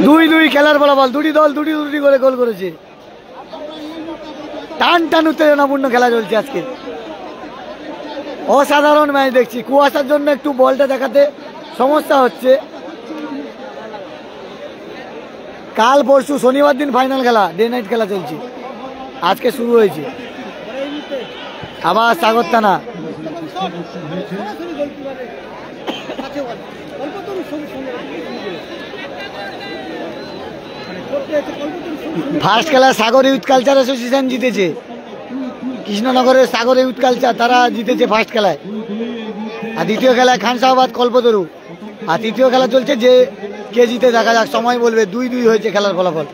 [SPEAKER 1] দুই খেলার ফলাফল। দুটি দল দুটি করে গোল করেছে। টান টান উত্তেজনাপূর্ণ খেলা চলছে আজকে। অসাধারণ ম্যাচ দেখছি। কুয়াশার জন্য একটু বলটা দেখাতে সমস্যা হচ্ছে। কাল পরশু শনিবার দিন ফাইনাল খেলা, ডে নাইট খেলা চলছে, আজকে শুরু হয়েছে। আবার সাগর থানা, ফার্স্ট খেলা সাগর ইউথ কালচার অ্যাসোসিয়েশন জিতেছে। কৃষ্ণনগরের সাগর ইউথ কালচার তারা জিতেছে ফার্স্ট খেলায়। আর দ্বিতীয় খেলায় খানসাহাবাদ কল্পতরু। আর তৃতীয় খেলা চলছে, যে কে জিতে দেখা যাক, সময় বলবে। 2-2 হয়েছে খেলার ফলাফল।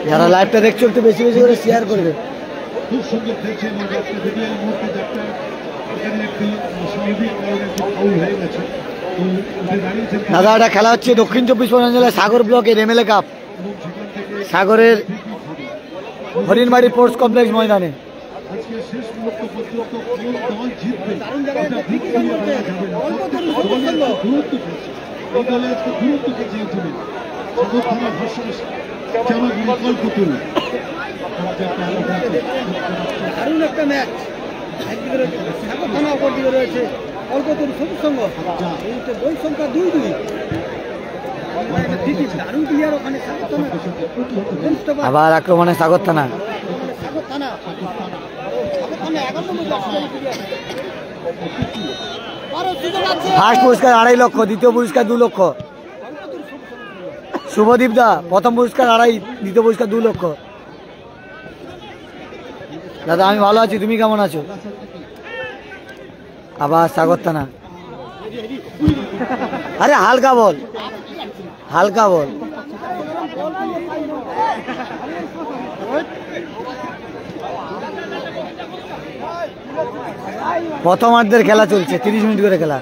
[SPEAKER 1] যারা লাইভটা দেখছো একটু বেশি বেশি করে শেয়ার করবে।
[SPEAKER 2] খুব সুন্দর খেলছে এবং যাত্রা যদি এই মুহূর্তে যাত্রা এখানে একটি স্বাভাবিক কারণে একটি ফাউল হয়ে গেছে। তো উঠে দাঁড়িয়েছেন
[SPEAKER 1] দাদা, এটা খেলা হচ্ছে দক্ষিণ 24 পরগনা জেলার সাগর ব্লকের এমএলএ কাপ,
[SPEAKER 2] এবং সেখান থেকে
[SPEAKER 1] সাগরের হরিণবাড়ি স্পোর্টস কমপ্লেক্স ময়দানে।
[SPEAKER 2] আজকে শেষ মুহূর্ত পর্যন্ত কোন দল জিতবে এটা ভিক্টোরিয়া বলা যাবে না। দলের গুরুত্ব পেয়েছে, এই দলে আজকে গুরুত্ব পেয়েছে এই টিমে। সাগর থানা ভার্সেস চামাগুড়ি কল্পতরু।
[SPEAKER 4] দারুণ একটা ম্যাচ, একদিকে রয়েছে সাগর থানা, অপর দিকে রয়েছে কল্পতরু সবুজ সংঘ, গোল সংখ্যা 2-2। দারুণ প্লেয়ার ওখানে সাগর থানা।
[SPEAKER 1] আবার আক্রমণে সাগর থানা।
[SPEAKER 4] সাগর থানা 11 নম্বর
[SPEAKER 1] ফার্স্ট পুরস্কার 2.5 লক্ষ, দ্বিতীয় পুরস্কার 2 লক্ষ। শুভদীপ দা প্রথম পুরস্কার 2.5, দ্বিতীয় পুরস্কার 2 লক্ষ। দাদা আমি ভালো আছি, তুমি কেমন আছো? আবার সাগর থানা। আরে হালকা বল, হালকা বল। প্রথমার্ধের খেলা চলছে, 30 মিনিট করে খেলা।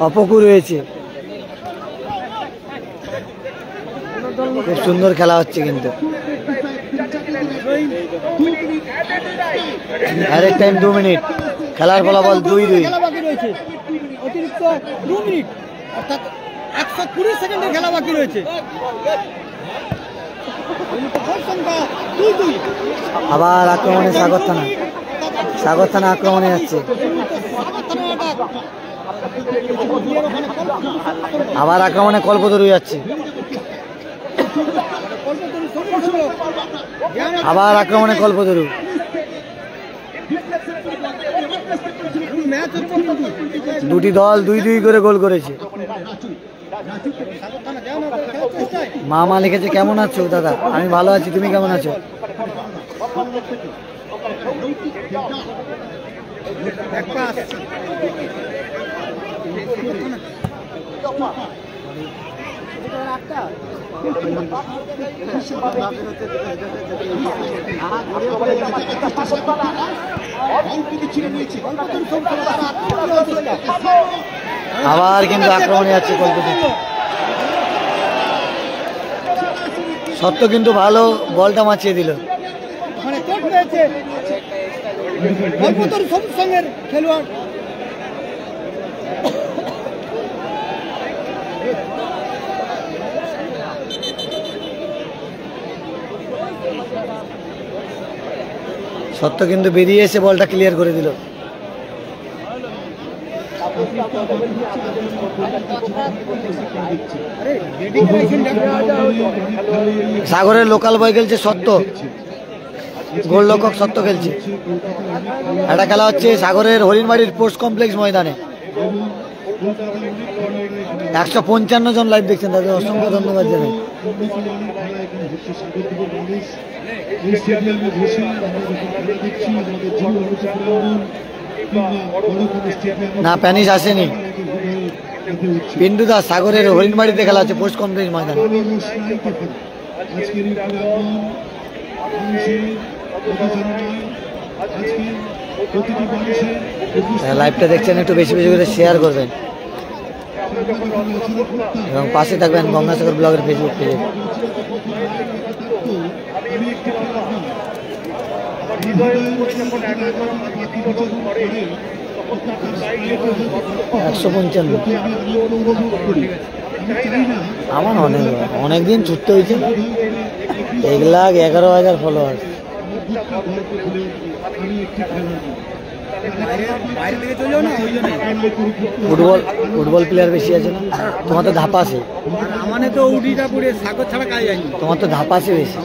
[SPEAKER 1] অপকু রয়েছে, খুব সুন্দর খেলা হচ্ছে কিন্তু। আরেক টাইম 2 মিনিট, খেলার ফলাফল 2-2।
[SPEAKER 4] খেলা বাকি রয়েছে, অতিরিক্ত 2 মিনিট, অর্থাৎ 120 সেকেন্ডের খেলা বাকি রয়েছে। গোল সংখ্যা 2-2।
[SPEAKER 1] আবার আক্রমণে সাগর থানা, সাগর থানা আক্রমণে যাচ্ছে। আবার আক্রমণে কল্পতরু যাচ্ছে, আবার আক্রমণে কল্পতরু। দুটি দল 2-2 করে গোল করেছে। মামা লিখেছে কেমন আছো দাদা? আমি ভালো আছি, তুমি কেমন আছো? আবার কিন্তু আক্রমণে যাচ্ছে কলকাতা। সত্য কিন্তু ভালো বলটা মাছিয়ে দিল।
[SPEAKER 4] সবুজ সঙ্গের খেলোয়াড়
[SPEAKER 1] সত্য কিন্তু বেরিয়ে এসে বলটা ক্লিয়ার করে দিল। সাগরের লোকাল বয় খেলছে সত্য, গোলরক্ষক সত্য খেলছে। এটা খেলা হচ্ছে সাগরের হরিণবাড়ির স্পোর্টস কমপ্লেক্স ময়দানে। 155 জন লাইভ দেখছেন, তাদের অসংখ্য ধন্যবাদ জানাই। না প্যানিস আসেনি। পিন্টু দাস সাগরের হরিণবাড়িতে খেলা হচ্ছে স্পোর্টস কমপ্লেক্স ময়দানে। লাইভটা দেখছেন, একটু বেশি বেশি করে শেয়ার করবেন এবং পাশে থাকবেন গঙ্গাসাগর ব্লগের ফেসবুক পেজে। আমার অনেকদিন ছুটতে হয়েছে। 1,11,000 ফলোয়ার। ফুটবল প্লেয়ার বেশি আছে না? তোমার তো ধাপাসে।
[SPEAKER 4] মানে তো উডিটা পুরে সাগর ছাড়া কাজ যায়নি।
[SPEAKER 1] তোমার তো ধাপাসে বেশি।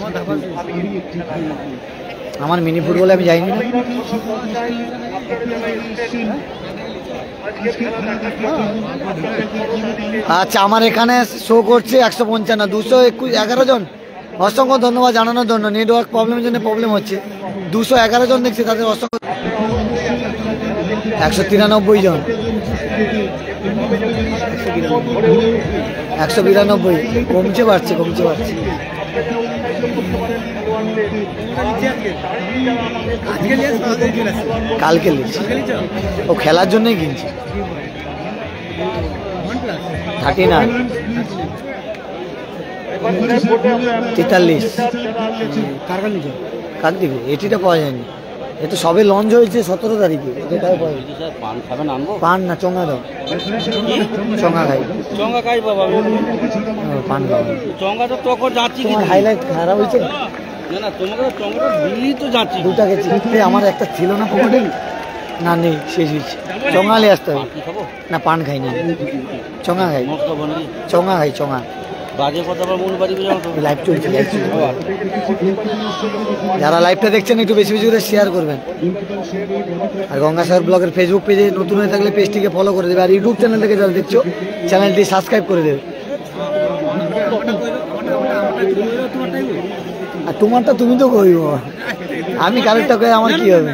[SPEAKER 1] আমার মিনি ফুটবলে আমি যাইনি না। আচ্ছা, আমার এখানে শো করছে 155, 211 জন। অসংখ্য ধন্যবাদ জানানোর জন্য। নেটওয়ার্ক প্রবলেমের জন্য প্রবলেম হচ্ছে। 211 জন দেখছি, তাদের অসংখ্য 193 জন, 192, কমছে বাড়ছে। কালকে লিখছি, ও খেলার জন্যই কিনছি। 39, 43। কার দিকে এটিটা পাওয়া যায়নি, এ তো সবে লঞ্চ হয়েছে 17 তারিখে। পান না চঙ্গা দাও, চঙ্গা খাই বাবা, পান খাবো। তোমার হাইলাইট খারাপ হয়েছে দুটা গেছি, আমার একটা ছিল না পকেটে, না নেই, শেষ হয়েছে। চঙ্গালে আসতে হবে না, পান খাইনি, চঙ্গা খাই, চঙ্গা। লাইভ চলছে, যারা লাইভটা দেখছেন একটু বেশি বেশি করে শেয়ার করবেন। আর গঙ্গাসাগর ব্লগের ফেসবুক পেজে নতুন হয়ে থাকলে পেজটিকে ফলো করে দেবে, আর ইউটিউব চ্যানেল থেকে যারা দেখছো চ্যানেলটি সাবস্ক্রাইব করে দেবে। আর তোমারটা তুমি তো কইব, আমি কারেক্টটা কই, আমার কি হবে?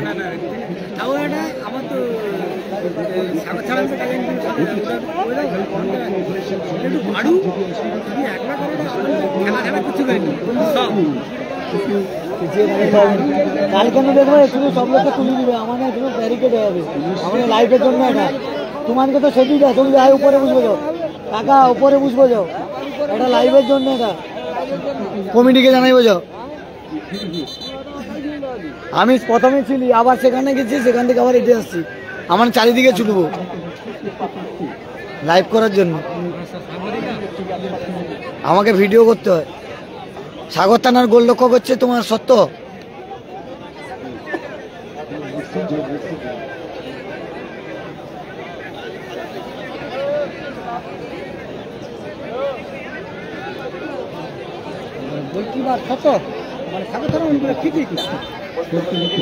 [SPEAKER 1] কালকে দেখবো শুধু সব লোকটা তুলে দিবে, আমার শুধু ব্যারিকেড হয়ে যাবে। আমাদের লাইফের জন্য এটা তোমাকে তো সেটি দেয়, তুমি আয় উপরে বুঝবো যাও কাকা, উপরে বুঝবো যাও, এটা লাইভের জন্য, এটা কমিটিকে জানাইবো যাও। আমি প্রথমে ছিলি, আবার সেখানে গেছি, সেখান থেকে আবার এটে আসছি, আমার চারিদিকে ছুটবো লাইভ করার জন্য। আমাকে ভিডিও করতে হয়। সাগর থানার গোল লক্ষ্য করছে তোমার সত্য,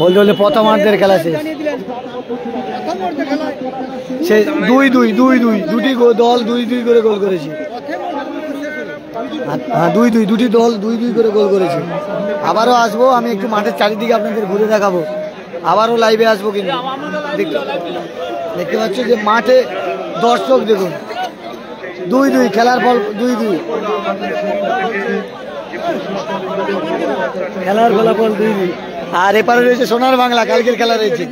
[SPEAKER 1] বলতে হলে প্রথমার্ধের খেলা শেষ, সে 2-2, দুটি দল 2-2 করে গোল করেছে। হ্যাঁ 2-2, দুটি দল 2-2 করে গোল করেছে। আবারও আসবো, আমি একটু মাঠের চারিদিকে আপনাদের ঘুরে দেখাবো, আবারও লাইভে আসবো। কিন্তু দেখতে পাচ্ছ যে মাঠে দর্শক দেখুন, 2-2 খেলার ফল, 2-2 খেলার ফলাফল 2-2। আর এপারে রয়েছে সোনার বাংলা, কালকের খেলা রয়েছে।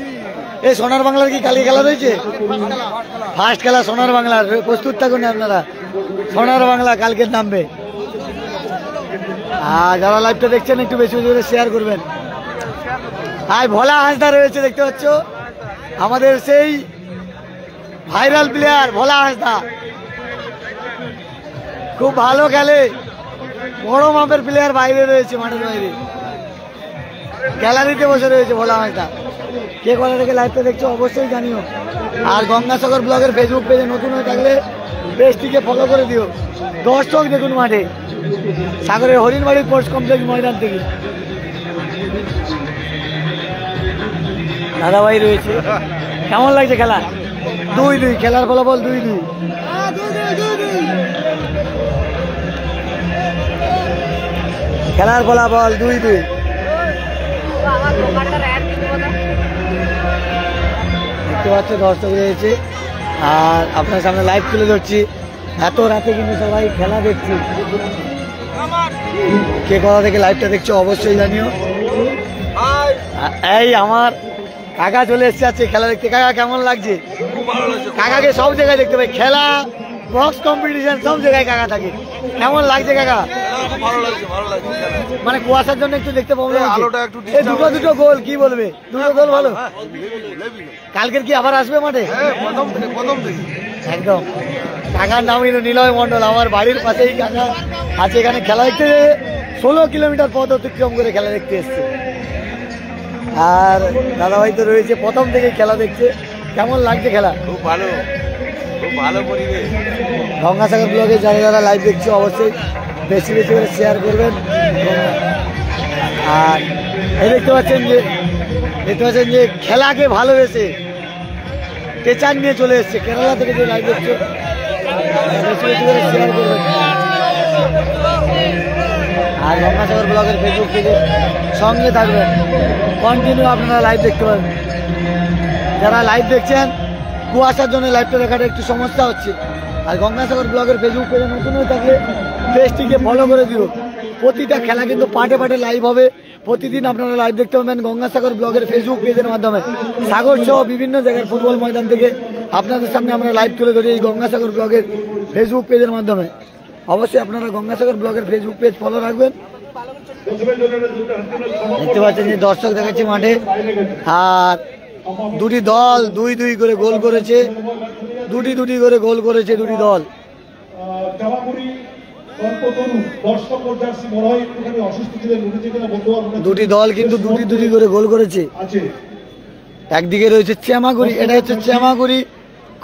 [SPEAKER 1] এই সোনার বাংলার কি কালকে খেলা রয়েছে? ফার্স্ট খেলা সোনার বাংলার, প্রস্তুত থাকুন আপনারা। সোনার বাংলা কালকের নামবে। আর যারা লাইভটা দেখছেন একটু বেশি বেশি করে শেয়ার করবেন। আর ভোলা হাঁসদা রয়েছে, দেখতে পাচ্ছ আমাদের সেই ভাইরাল প্লেয়ার ভোলা হাঁসদা, খুব ভালো খেলে, বড় মাপের প্লেয়ার, বাইরে রয়েছে, মাঠের বাইরে গ্যালারিতে বসে রয়েছে ভোলা হাঁসদা। কে কোথা থেকে লাইভটা দেখছো অবশ্যই জানিও। আর গঙ্গাসাগর ব্লগের ফেসবুক পেজে নতুন হয়ে থাকলে পেজটিকে ফলো করে দিও। দর্শক দেখুন মাঠে, সাগরের হরিণবাড়ি স্পোর্টস কমপ্লেক্স ময়দান থেকে দাদাভাই রয়েছে। কেমন লাগছে খেলা? 2-2 খেলার ফলাফল, 2-2 খেলার ফলাফল, 2-2। দেখতে পাচ্ছ দর্শক রয়েছে, আর আপনার সামনে লাইভ তুলে ধরছি। এত রাতে কিন্তু সবাই খেলা দেখছি। কে কোথা থেকে লাইভটা দেখছো অবশ্যই জানিও। এই আমার কাকা চলে এসছে আজকে খেলা দেখতে। কাকা কেমন লাগছে? কাকাকে সব জায়গায় দেখতে পাই, খেলা, বক্স কম্পিটিশন, সব জায়গায় কাকা থাকে। কেমন লাগছে কাকা? মানে কুয়াশার জন্য একটু দেখতে প্রবলেম হচ্ছে। দুটো গোল, কি বলবে? দুটো গোল ভালো। কালকের কি আবার আসবে মাঠে? একদম। কাকার নাম হলো নিলয় মন্ডল, আমার বাড়ির পাশেই কাকা আছে। এখানে খেলা দেখতে 16 কিলোমিটার পথ অতিক্রম করে খেলা দেখতে এসছে। আর দাদাভাই তো রয়েছে, প্রথম থেকেই খেলা দেখছে। কেমন লাগছে খেলা?
[SPEAKER 5] খুব ভালো, খুব ভালো পরিবেশ।
[SPEAKER 1] গঙ্গাসাগর ব্লগে যারা যারা লাইভ দেখছে অবশ্যই বেশি বেশি করে শেয়ার করবেন। আর এই দেখতে পাচ্ছেন যে খেলাকে ভালোবেসে টেচার নিয়ে চলে এসছে কেরালা থেকে, যে লাইভ দেখছে বেশি বেশি করে শেয়ার করবেন। আর গঙ্গাসাগর ব্লগের ফেসবুক পেজে সঙ্গে থাকবেন, কন্টিনিউ আপনারা লাইভ দেখতে পাবেন। যারা লাইভ দেখছেন, কুয়াশার জন্য লাইভটা দেখাটা একটু সমস্যা হচ্ছে। আর গঙ্গাসাগর ব্লগের ফেসবুক পেজে নতুন হয়ে থাকলে পেজটিকে ফলো করে দিও। প্রতিটা খেলা কিন্তু পার্টে পার্টে লাইভ হবে। প্রতিদিন আপনারা লাইভ দেখতে পাবেন গঙ্গাসাগর ব্লগের ফেসবুক পেজের মাধ্যমে। সাগর সহ বিভিন্ন জায়গার ফুটবল ময়দান থেকে আপনাদের সামনে আমরা লাইভ তুলে ধরি এই গঙ্গাসাগর ব্লগের ফেসবুক পেজের মাধ্যমে। অবশ্যই আপনারা গঙ্গাসাগর ব্লগের ফেসবুক পেজ ফলো রাখবেন। দেখতে পাচ্ছেন যে দর্শক দেখাচ্ছে মাঠে, আর দুটি দল 2-2 করে গোল করেছে, দুটি করে গোল করেছে দুটি দল। দুটি দল কিন্তু দুটি করে গোল করেছে। একদিকে রয়েছে চেমাগুড়ি, এটা হচ্ছে চেমাগুড়ি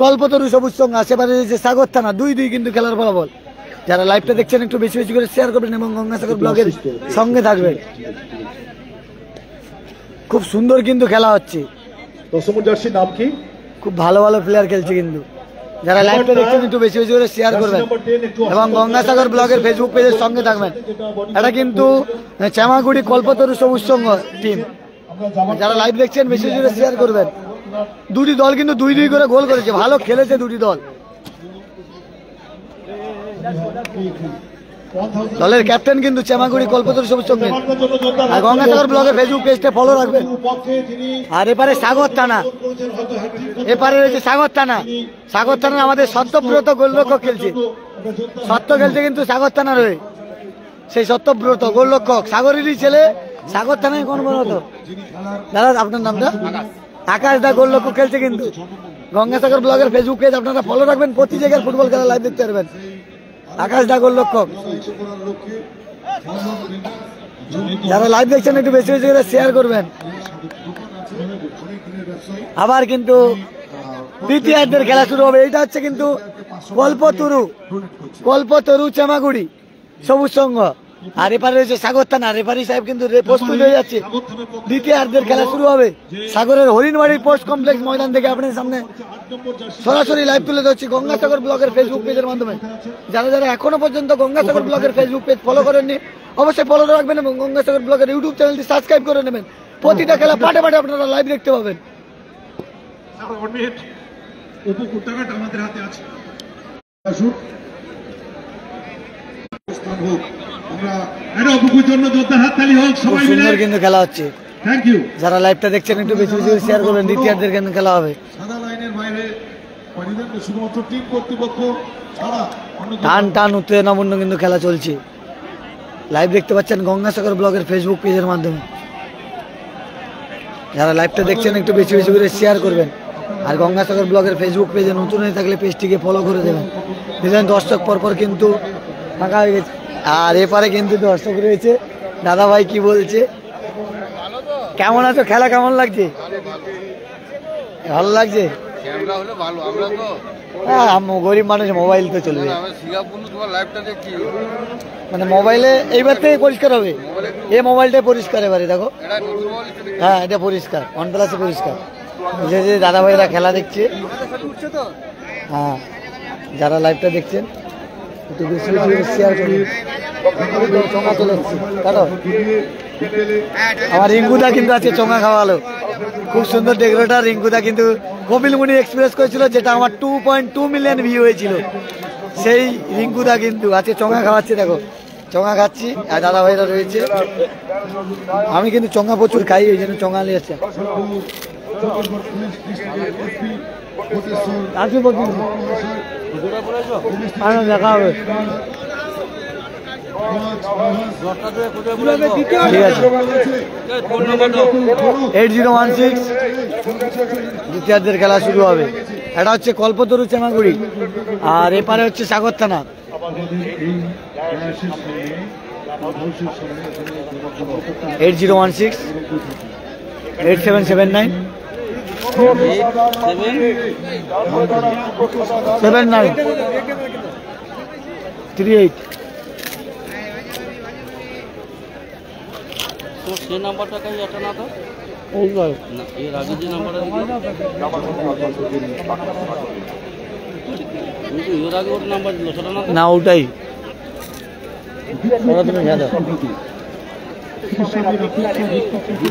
[SPEAKER 1] কল্পতরু সবুজ সংঘ, আশেপাশে রয়েছে সাগর থানা। 2-2 কিন্তু খেলার ফলাফল। যারা লাইভটা দেখছেন একটু বেশি বেশি করে শেয়ার করবেন এবং গঙ্গাসাগর ব্লগের সঙ্গে থাকবেন। খুব সুন্দর কিন্তু খেলা হচ্ছে।
[SPEAKER 2] নাম কি?
[SPEAKER 1] খুব ভালো ভালো প্লেয়ার খেলছে কিন্তু। যারা লাইভটা দেখছেন একটু বেশি বেশি করে শেয়ার করবেন এবং গঙ্গাসাগর ব্লগের ফেসবুক পেজের সঙ্গে থাকবেন। এটা কিন্তু চেমাগুড়ি কল্পতরু সবুজ সংঘ টিম। যারা লাইভ দেখছেন বেশি বেশি করে শেয়ার করবেন। দুটি দল কিন্তু 2-2 করে গোল করেছে, ভালো খেলেছে দুটি দল। দলের ক্যাপ্টেন কিন্তু চেমাগুড়ি কল্পতরু সবুজ সংঘ। আর গঙ্গাসাগর ব্লগের ফেসবুক পেজটা ফলো রাখবেন। আর এপারে সাগর থানা, এপারে রয়েছে সাগর থানা। সাগর থানা আমাদের সত্যব্রত গোলরক্ষক খেলছে, খেলছে কিন্তু সাগর থানা রয়ে। সেই সত্যব্রত গোলরক্ষক সাগরেরই ছেলে, সাগর থানায় কোন বলতো দাদা আপনার নামটা? আকাশ দা গোলরক্ষক খেলছে কিন্তু। গঙ্গাসাগর ব্লগের ফেসবুক পেজ আপনারা ফলো রাখবেন, প্রতি জায়গায় ফুটবল খেলা লাইভ দেখতে পারবেন। আকাশ দা গোলরক্ষক। যারা লাইভ দেখছেন একটু বেশি বেশি করে শেয়ার করবেন। আবার কিন্তু দ্বিতীয়ার্ধের খেলা শুরু হবে। এটা হচ্ছে কিন্তু কল্পতরু চেমাগুড়ি সবুজ সংঘ, আর এপারে রয়েছে সাগর থানা। রেফারি সাহেব কিন্তু প্রস্তুত হয়ে যাচ্ছে। দ্বিতীয়ার্ধের খেলা শুরু হবে সাগরের হরিণবাড়ির পোস্ট কমপ্লেক্স ময়দান থেকে আপনাদের সামনে সরাসরি লাইভ তুলে ধরছি গঙ্গাসাগর ব্লগের ফেসবুক পেজের মাধ্যমে। যারা যারা এখনো পর্যন্ত গঙ্গাসাগর ব্লগের ফেসবুক পেজ ফলো করেননি অবশ্যই ফলো রাখবেন এবং গঙ্গাসাগর ব্লগের ইউটিউব চ্যানেলটি সাবস্ক্রাইব করে নেবেন। প্রতিটা খেলা পাটে পাটে আপনারা লাইভ দেখতে পাবেন। সুন্দর কিন্তু খেলা হচ্ছে। যারা লাইভটা দেখছেন একটু বেশি বেশি শেয়ার করবেন। দ্বিতীয়ার্ধের কিন্তু খেলা হবে। টান টান উত্তেজনাপূর্ণ কিন্তু খেলা চলছে। লাইভ দেখতে পাচ্ছেন গঙ্গাসাগর ব্লগের ফেসবুক পেজের মাধ্যমে। যারা লাইভটা দেখছেন একটু বেশি বেশি করে শেয়ার করবেন। আর গঙ্গাসাগর ব্লগের ফেসবুক পেজে নতুন হয়ে থাকলে পেজটিকে ফলো করে দেবেন। দেখলেন দর্শক পরপর কিন্তু ফাঁকা হয়ে গেছে। আর এপারে কিন্তু দর্শক রয়েছে। দাদা ভাই কি বলছে? কেমন আছো? খেলা কেমন লাগছে? ভালো লাগছে? হ্যাঁ, গরিব মানুষ মোবাইল তো চলবে, মানে মোবাইলে এইবার থেকে পরিষ্কার হবে। এই মোবাইলটাই পরিষ্কার এবারে দেখো। হ্যাঁ, এটা পরিষ্কার, OnePlus পরিষ্কার। যে যে দাদা ভাইরা খেলা দেখছে, হ্যাঁ যারা লাইভটা দেখছেন একটু বেশি বেশি শেয়ার করুন। চোঙা চলে এসছে কাটো। আমার রিঙ্কুদা কিন্তু আছে চোঙা খাওয়ালো, খুব সুন্দর ডেকোরেটর রিঙ্কুদা কিন্তু কপিলমুনি এক্সপ্রেস করেছিল, যেটা আমার 2.2 মিলিয়ন ভিউ হয়েছিল। সেই রিঙ্কুদা কিন্তু আছে চোঙা খাওয়াচ্ছে। দেখো চোঙা খাচ্ছি আর দাদা ভাইরা রয়েছে। আমি কিন্তু চোঙা প্রচুর খাই, এই জন্য চোঙা নিয়ে এসছে। দেখা হবে। ঠিক আছে, 8016 দ্বিতীয়ার্ধের খেলা শুরু হবে। এটা হচ্ছে কল্পতরু চেমাগুড়ি আর এপারে হচ্ছে সাগর থানা। 8016 8779 7938।
[SPEAKER 6] তো সেই নাম্বারটা কাজ এটা না তো না, এর আগে যে নাম্বারটা এর আগে ওর নাম্বার দিল সেটা
[SPEAKER 1] না, ওটাই তুমি জানো।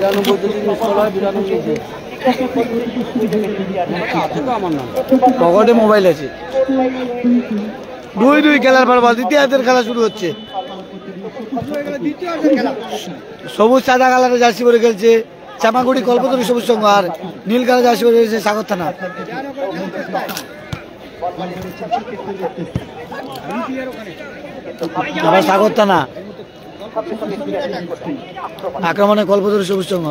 [SPEAKER 6] 92 যদি মিস করা হয় 92
[SPEAKER 1] পকেটে মোবাইল আছে। 2-2 খেলার পর বল, দ্বিতীয়ার্ধের খেলা শুরু হচ্ছে। সবুজ সাদা কালারের জার্সি পরে খেলছে চামাগুড়ি কল্পতরু সবুজ সংঘ, আর নীল কালার জার্সি পরে খেলছে সাগর থানা। আবার সাগর থানা আক্রমণে কল্পতরু সবুজ সংঘ।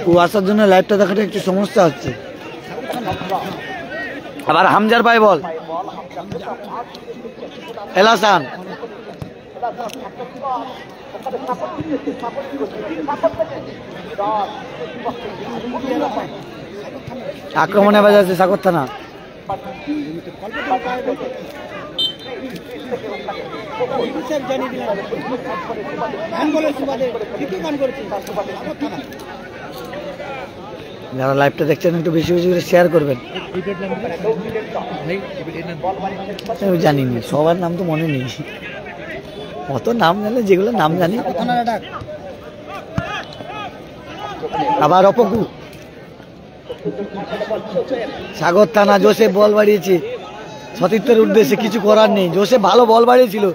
[SPEAKER 1] কুয়াশার জন্য লাইভটা দেখাটা একটু সমস্যা হচ্ছে। আবার হামজার ভাই বল, এলাসান আক্রমণে বাজাচ্ছে সাগর থানা। যারা লাইভটা দেখছেন একটু বেশি বেশি করে শেয়ার করবেন। আমি জানিনি, সবার নাম তো মনে নেই, কত নাম জানে, যেগুলো নাম জানি। আবার অপকু সাগর থানা, জোসেফ বল বাড়িয়েছে সতীর্থের উদ্দেশ্যে, কিছু করার নেই, জোসেফ ভালো বল বাড়িয়েছিল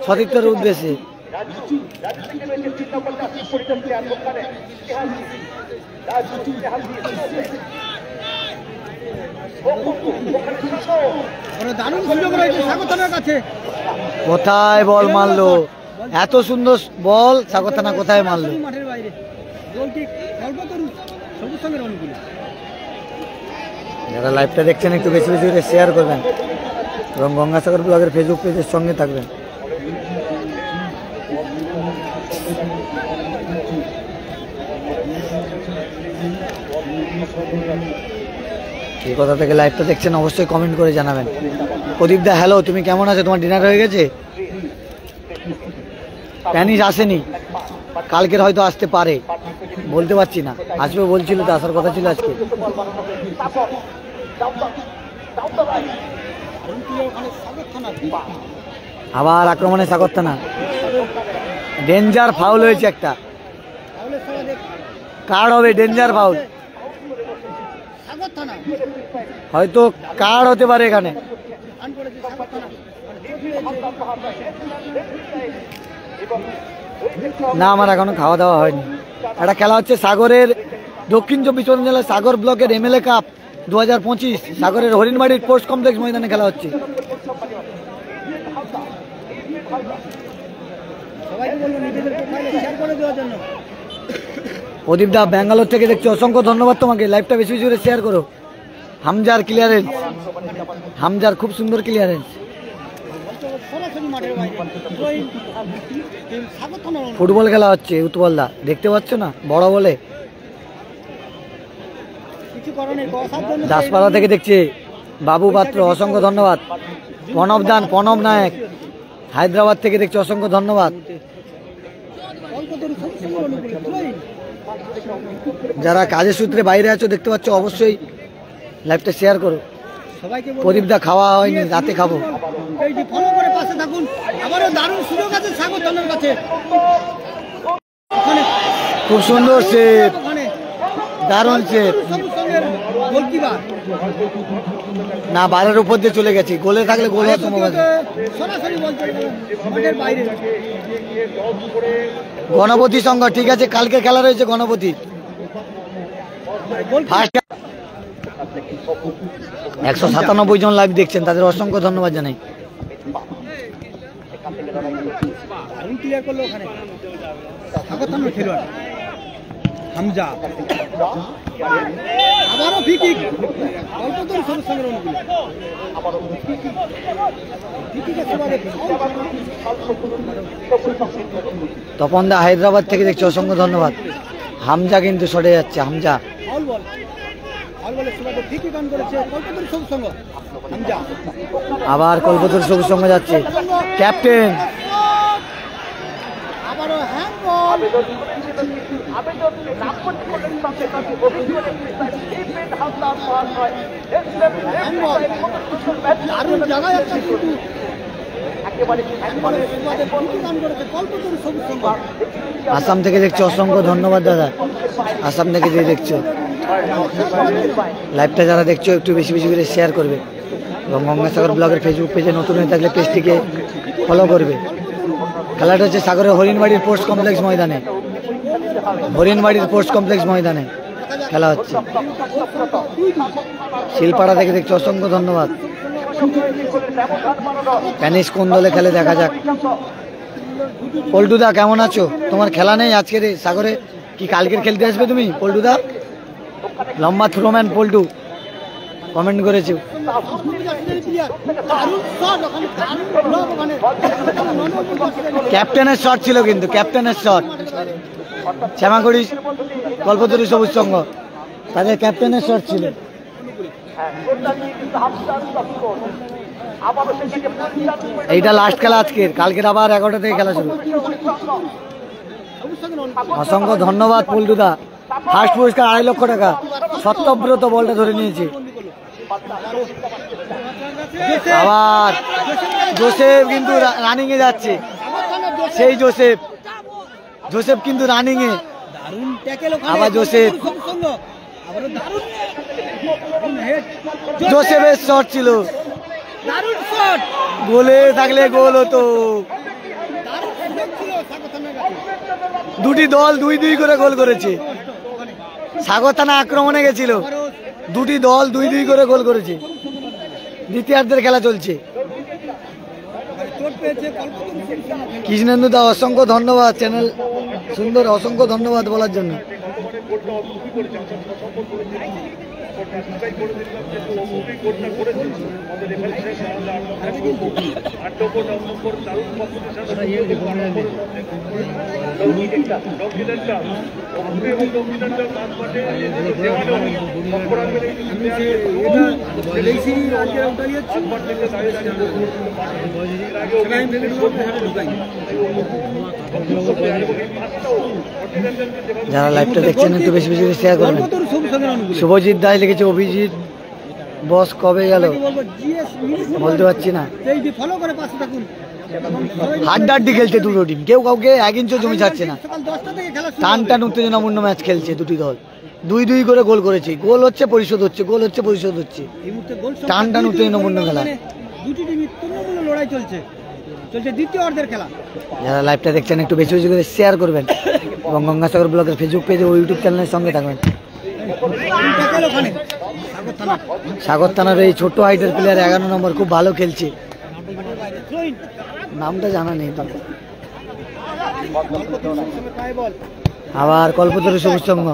[SPEAKER 1] সতীর্থের উদ্দেশ্যে। কোথায় বল মারলো, এত সুন্দর বল সাগর থানা কোথায় মারলো। যারা লাইভটা দেখছেন একটু বেশি বেশি করে শেয়ার করবেন এবং গঙ্গাসাগর ব্লগের ফেসবুক পেজের সঙ্গে থাকবেন। এই কথা থেকে লাইভটা দেখছেন অবশ্যই কমেন্ট করে জানাবেন। প্রদীপ দা হ্যালো, তুমি কেমন আছো? তোমার ডিনার হয়ে গেছে? প্যানিস আসেনি, কালকের হয়তো আসতে পারে, বলতে পারছি না। আসবে বলছিল তো, আসার কথা ছিল আজকে। আবার আক্রমণে সাগর থানা, ডেঞ্জার ফাউল হয়েছে, একটা কার্ড হবে, ডেঞ্জার ফাউল, হয়তো কার্ড হতে পারে এখানে। না, আমার এখনো খাওয়া দাওয়া হয়নি। একটা খেলা হচ্ছে সাগরের দক্ষিণ 24 পরগনা জেলার সাগর ব্লকের MLA কাপ 2025, সাগরের হরিণবাড়ির স্পোর্টস কমপ্লেক্স ময়দানে খেলা হচ্ছে। প্রদীপ দা ব্যাঙ্গালোর থেকে দেখছি, অসংখ্য ধন্যবাদ তোমাকে। লাইভটা বেশি বেশি করে শেয়ার করো। হামজার ক্লিয়ারেন্স, হামজার খুব সুন্দর ক্লিয়ারেন্স। ফুটবল খেলা হচ্ছে উৎপলদা, দেখতে পাচ্ছ না? বড় বলে দাসপাড়া থেকে দেখছে বাবু পাত্র, অসংখ্য ধন্যবাদ। প্রণব দান, প্রণব নায়ক হায়দ্রাবাদ থেকে দেখছে, অসংখ্য ধন্যবাদ। যারা কাজের সূত্রে বাইরে আছো দেখতে পাচ্ছ, অবশ্যই লাইভটা শেয়ার করো। প্রদীপ দা খাওয়া হয়নি, রাতে খাবো। খুব সুন্দর সেট, দারুণ সেট। না, বারের উপর দিয়ে চলে গেছি, গোলে থাকলে গোল হতো। গণপতি সংঘ, ঠিক আছে, কালকে খেলা রয়েছে গণপতি। 197 জন লাইভ দেখছেন, তাদের অসংখ্য ধন্যবাদ জানাই।
[SPEAKER 4] হামজা আবারও ফ্রি কিক, কল্পতরু সবুজ সংঘের অনুকূলে।
[SPEAKER 1] তপন দা হায়দ্রাবাদ থেকে দেখছি, অসংখ্য ধন্যবাদ। হামজা কিন্তু সরে যাচ্ছে, হামজা। আবার কল্পতরু সবুজ সংঘ যাচ্ছে, ক্যাপ্টেন।
[SPEAKER 3] আবেদন করেছিল, কিন্তু আবেদন নাকচ করলেন সঙ্গে সঙ্গে অভিযোগ হালদার মহাশয়।
[SPEAKER 4] দারুণ জায়গায় আছে কিন্তু
[SPEAKER 3] একেবারে
[SPEAKER 4] প্রতিদান করেছে কল্পতরু সবুজ সংঘ।
[SPEAKER 1] আসাম থেকে দেখছো, অসংখ্য ধন্যবাদ দাদা। আসাম থেকে যে দেখছো লাইভটা, যারা দেখছো একটু বেশি বেশি করে শেয়ার করবে এবং গঙ্গাসাগর ব্লগের ফেসবুক পেজে নতুন হয়ে থাকলে পেজটিকে ফলো করবে। খেলাটা হচ্ছে সাগরের হরিণবাড়ির স্পোর্টস কমপ্লেক্স ময়দানে, হরিণবাড়ির স্পোর্টস কমপ্লেক্স ময়দানে খেলা হচ্ছে। শিলপাড়া থেকে দেখছো, অসংখ্য ধন্যবাদ। প্যানিস কোন দলে খেলে দেখা যাক। পল্টুদা কেমন আছো? তোমার খেলা নেই আজকের সাগরে, কি কালকের খেলতে আসবে তুমি? পল্টুদা লম্বা থ্রোম্যান পল্টু কমেন্ট করেছো। ক্যাপ্টেনের শট ছিল কিন্তু, ক্যাপ্টেনের শট। শ্যামাগুড়ি কল্পতরু সবুজ সংঘ, তাদের ক্যাপ্টেনের শট ছিল। এইটা লাস্ট খেলা আজকের, কালকের আবার 11টা থেকে খেলা শুরু। অসংখ্য ধন্যবাদ পল্টুদা। ফার্স্ট পুরস্কার 2.5 লক্ষ টাকা। সত্যব্রত বলটা ধরে নিয়েছে। আবার জোসেফ কিন্তু রানিং এ যাচ্ছে, সেই জোসেফ, জোসেফ কিন্তু রানিং এ। আবার জোসেফ, জোসেফের শট ছিল, গোলে থাকলে গোল হতো। দুটি দল 2-2 করে গোল করেছে। সাগর থানা আক্রমণে গেছিল, দুটি দল 2-2 করে গোল করেছে। দ্বিতীয়ার্ধের খেলা চলছে। কৃষ্ণেন্দু দা অসংখ্য ধন্যবাদ, চ্যানেল সুন্দর, অসংখ্য ধন্যবাদ বলার জন্য। যারা লাইভটা দেখছেন একটু বেশি বেশি শেয়ার করবেন। শুভজিৎ দাস লিখেছে, অভিজিৎ বস কবে গেল বলতে পারছি না। হাড্ডাহাড্ডি খেলছে দুটো টিম, কেউ কাউকে 1 ইঞ্চও জমি ছাড়ছে না। টান টান উত্তেজনাপূর্ণ ম্যাচ খেলছে দুটি দল। 2-2 করে গোল করেছে, গোল হচ্ছে পরিশোধ হচ্ছে, গোল হচ্ছে পরিশোধ হচ্ছে। টান টান উত্তেজনাপূর্ণ খেলা,
[SPEAKER 4] দুটি টিমই তৃণমূল লড়াই চলছে দ্বিতীয় অর্ধের খেলা।
[SPEAKER 1] যারা লাইভটা দেখছেন একটু বেশি বেশি করে শেয়ার করবেন এবং গঙ্গাসাগর ব্লগের ফেসবুক পেজে ও ইউটিউব চ্যানেলের সঙ্গে থাকবেন। সাগর থানার এই ছোট্ট হাইটের প্লেয়ার 11 নম্বর খুব ভালো খেলছে, নামটা জানা নেই তো। আবার কল্পতরু সবুজ সংঘ,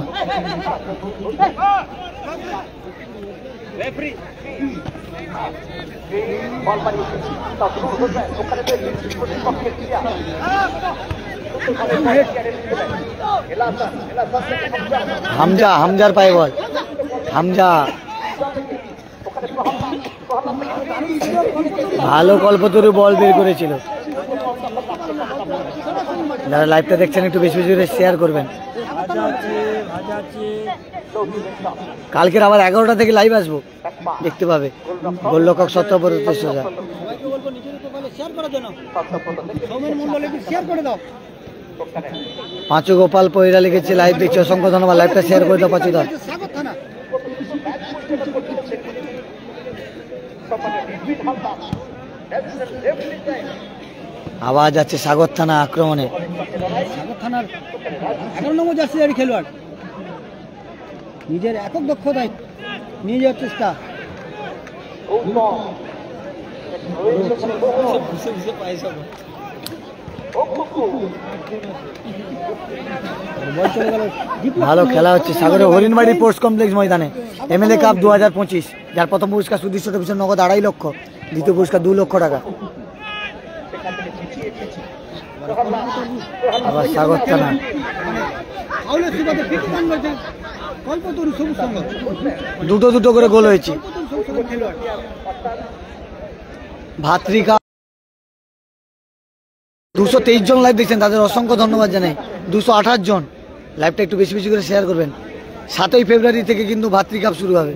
[SPEAKER 1] হামজা, হামজার পায়ে বল, হামজা ভালো কল্পতরু বল বের করেছিল। যারা লাইভটা দেখছেন একটু বেশি বেশি করে শেয়ার করবেন। কালকের আবার 11টা থেকে লাইভ আসবো, দেখতে পাবে। গোলরক্ষক সত্যব্রত সোজা। পাঁচু গোপাল পয়রা লিখেছে, লাইভ দেখছে, অসংখ্য ধন্যবাদ। লাইভটা শেয়ার করে দাও পাঁচু দা। আওয়াজ আছে সাগর থানা আক্রমণে।
[SPEAKER 4] সাগর থানার 11 নম্বর জার্সিধারী খেলোয়াড় নিজের একক দক্ষতায় নিয়ে যাওয়ার চেষ্টা।
[SPEAKER 1] ভালো খেলা হচ্ছে সাগরের হরিণবাড়ি স্পোর্টস কমপ্লেক্স ময়দানে। এমএলএ কাপ 2025, যার প্রথম পুরস্কার সুদৃশ্য টেলিভিশন নগদ 2.5 লক্ষ, দ্বিতীয় পুরস্কার 2 লক্ষ টাকা। আবার সাগর থানা দুটো করে গোল হয়েছে। ভাতৃকা 223 জন লাইভ দেখছেন, তাদের অসংখ্য ধন্যবাদ জানাই। 228 জন, লাইভটা একটু বেশি বেশি করে শেয়ার করবেন। 7ই ফেব্রুয়ারি থেকে কিন্তু ভাতৃকাপ শুরু হবে।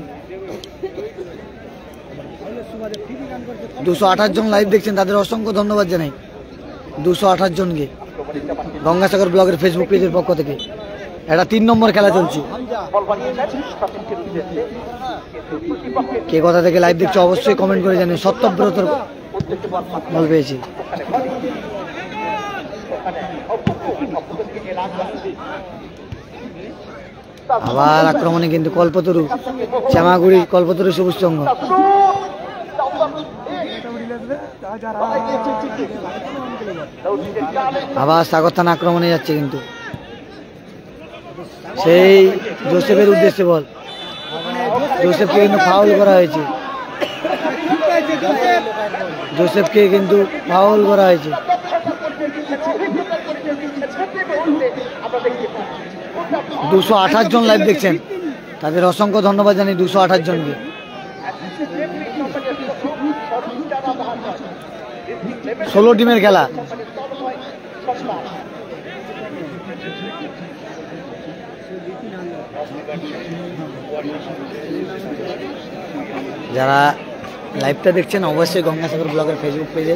[SPEAKER 1] 228 জন লাইভ দেখছেন, তাদের অসংখ্য ধন্যবাদ জানাই 228 জনকে। গঙ্গাসাগর ব্লগের ফেসবুক পেজের পক্ষ থেকে এটা 3 নম্বর খেলা চলছে। কে কথা থেকে লাইভ দেখছে অবশ্যই কমেন্ট করে জানেন। সত্যব্রতর বল পেয়েছি। আবার আক্রমণে কিন্তু কল্পতরু, শ্যামাগুড়ি কল্পতরু সবুজ সংঘ। আবার সাগর থানা আক্রমণে যাচ্ছে কিন্তু সেই জোসেফের উদ্দেশ্যে বল। জোসেফকে কিন্তু ফাউল করা হয়েছে, জোসেফকে কিন্তু ফাউল করা হয়েছে। 228 জন লাইভ দেখছেন, তাদের অসংখ্য ধন্যবাদ জানি 228 জনকে। ষোলো টিমের খেলা। যারা লাইভটা দেখছেন অবশ্যই গঙ্গাসাগর ব্লগের ফেসবুক পেজে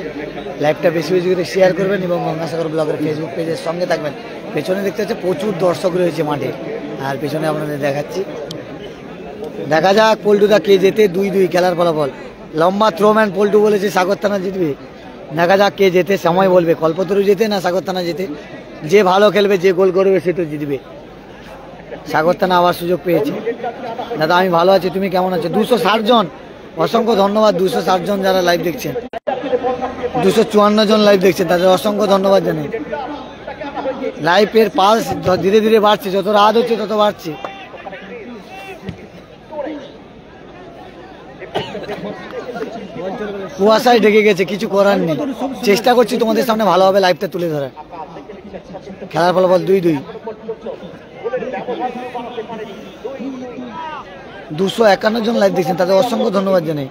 [SPEAKER 1] লাইভটা বেশি বেশি করে শেয়ার করবেন এবং গঙ্গাসাগর ব্লগের ফেসবুক পেজের সঙ্গে থাকবেন। পেছনে দেখতে হচ্ছে প্রচুর দর্শক রয়েছে মাঠে, আর পেছনে আপনাদের দেখাচ্ছি। দেখা যাক পল্টুদা কে জেতে। 2-2 খেলার ফলাফল। লম্বা থ্রোম্যান পল্টু বলেছে সাগর থানা জিতবে। দেখা যাক কে জেতে, সময় বলবে। কল্পতরু জেতে না সাগর থানা জেতে। যে ভালো খেলবে, যে গোল করবে সে তো জিতবে। সাগর থানা আবার সুযোগ পেয়েছে। দাদা আমি ভালো আছি, তুমি কেমন আছো? 260 জন, অসংখ্য ধন্যবাদ 260 জন যারা লাইভ দেখছেন। 254 জন লাইভ দেখছেন, তাদের অসংখ্য ধন্যবাদ জানাই। লাইভের পালস ধীরে ধীরে বাড়ছে, যত রাত হচ্ছে তত বাড়ছে। কুয়াশায় ঢেকে গেছে, কিছু করার নেই। চেষ্টা করছি তোমাদের সামনে ভালোভাবে লাইভটা তুলে ধরার। খেলার ফলাফল 2-2। 251 জন লাইভ দেখছেন, তাদের অসংখ্য ধন্যবাদ জানাই।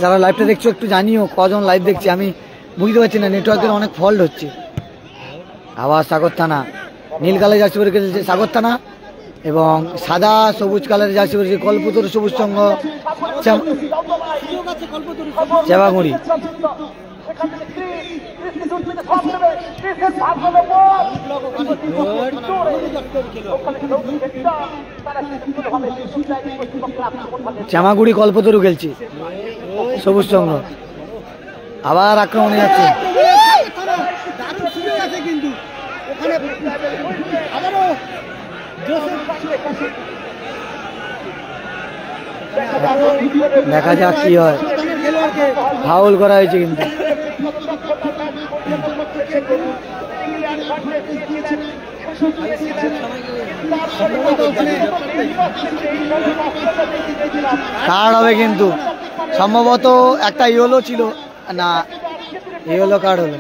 [SPEAKER 1] যারা লাইভটা দেখছো একটু জানিও কজন লাইভ দেখছি, আমি বুঝতে পারছি না, নেটওয়ার্কের অনেক ফল্ট হচ্ছে। আবার সাগর থানা নীল কালার জার্সি পরে খেলছে সাগর থানা এবং সাদা সবুজ কালারের জার্সি পরেছে কল্পতরু সবুজ সংঘ চেবাগুড়ি। চামাগুড়ি কল্পতরু খেলছে সবুজ সংঘ। আবার আক্রমণে যাচ্ছে। দেখা যাক কি হয়। ফাউল করা হয়েছে কিন্তু। কার্ড হবে কিন্তু সম্ভবত একটা ইয়েলো ছিল না, ইয়েলো কার্ড হলো।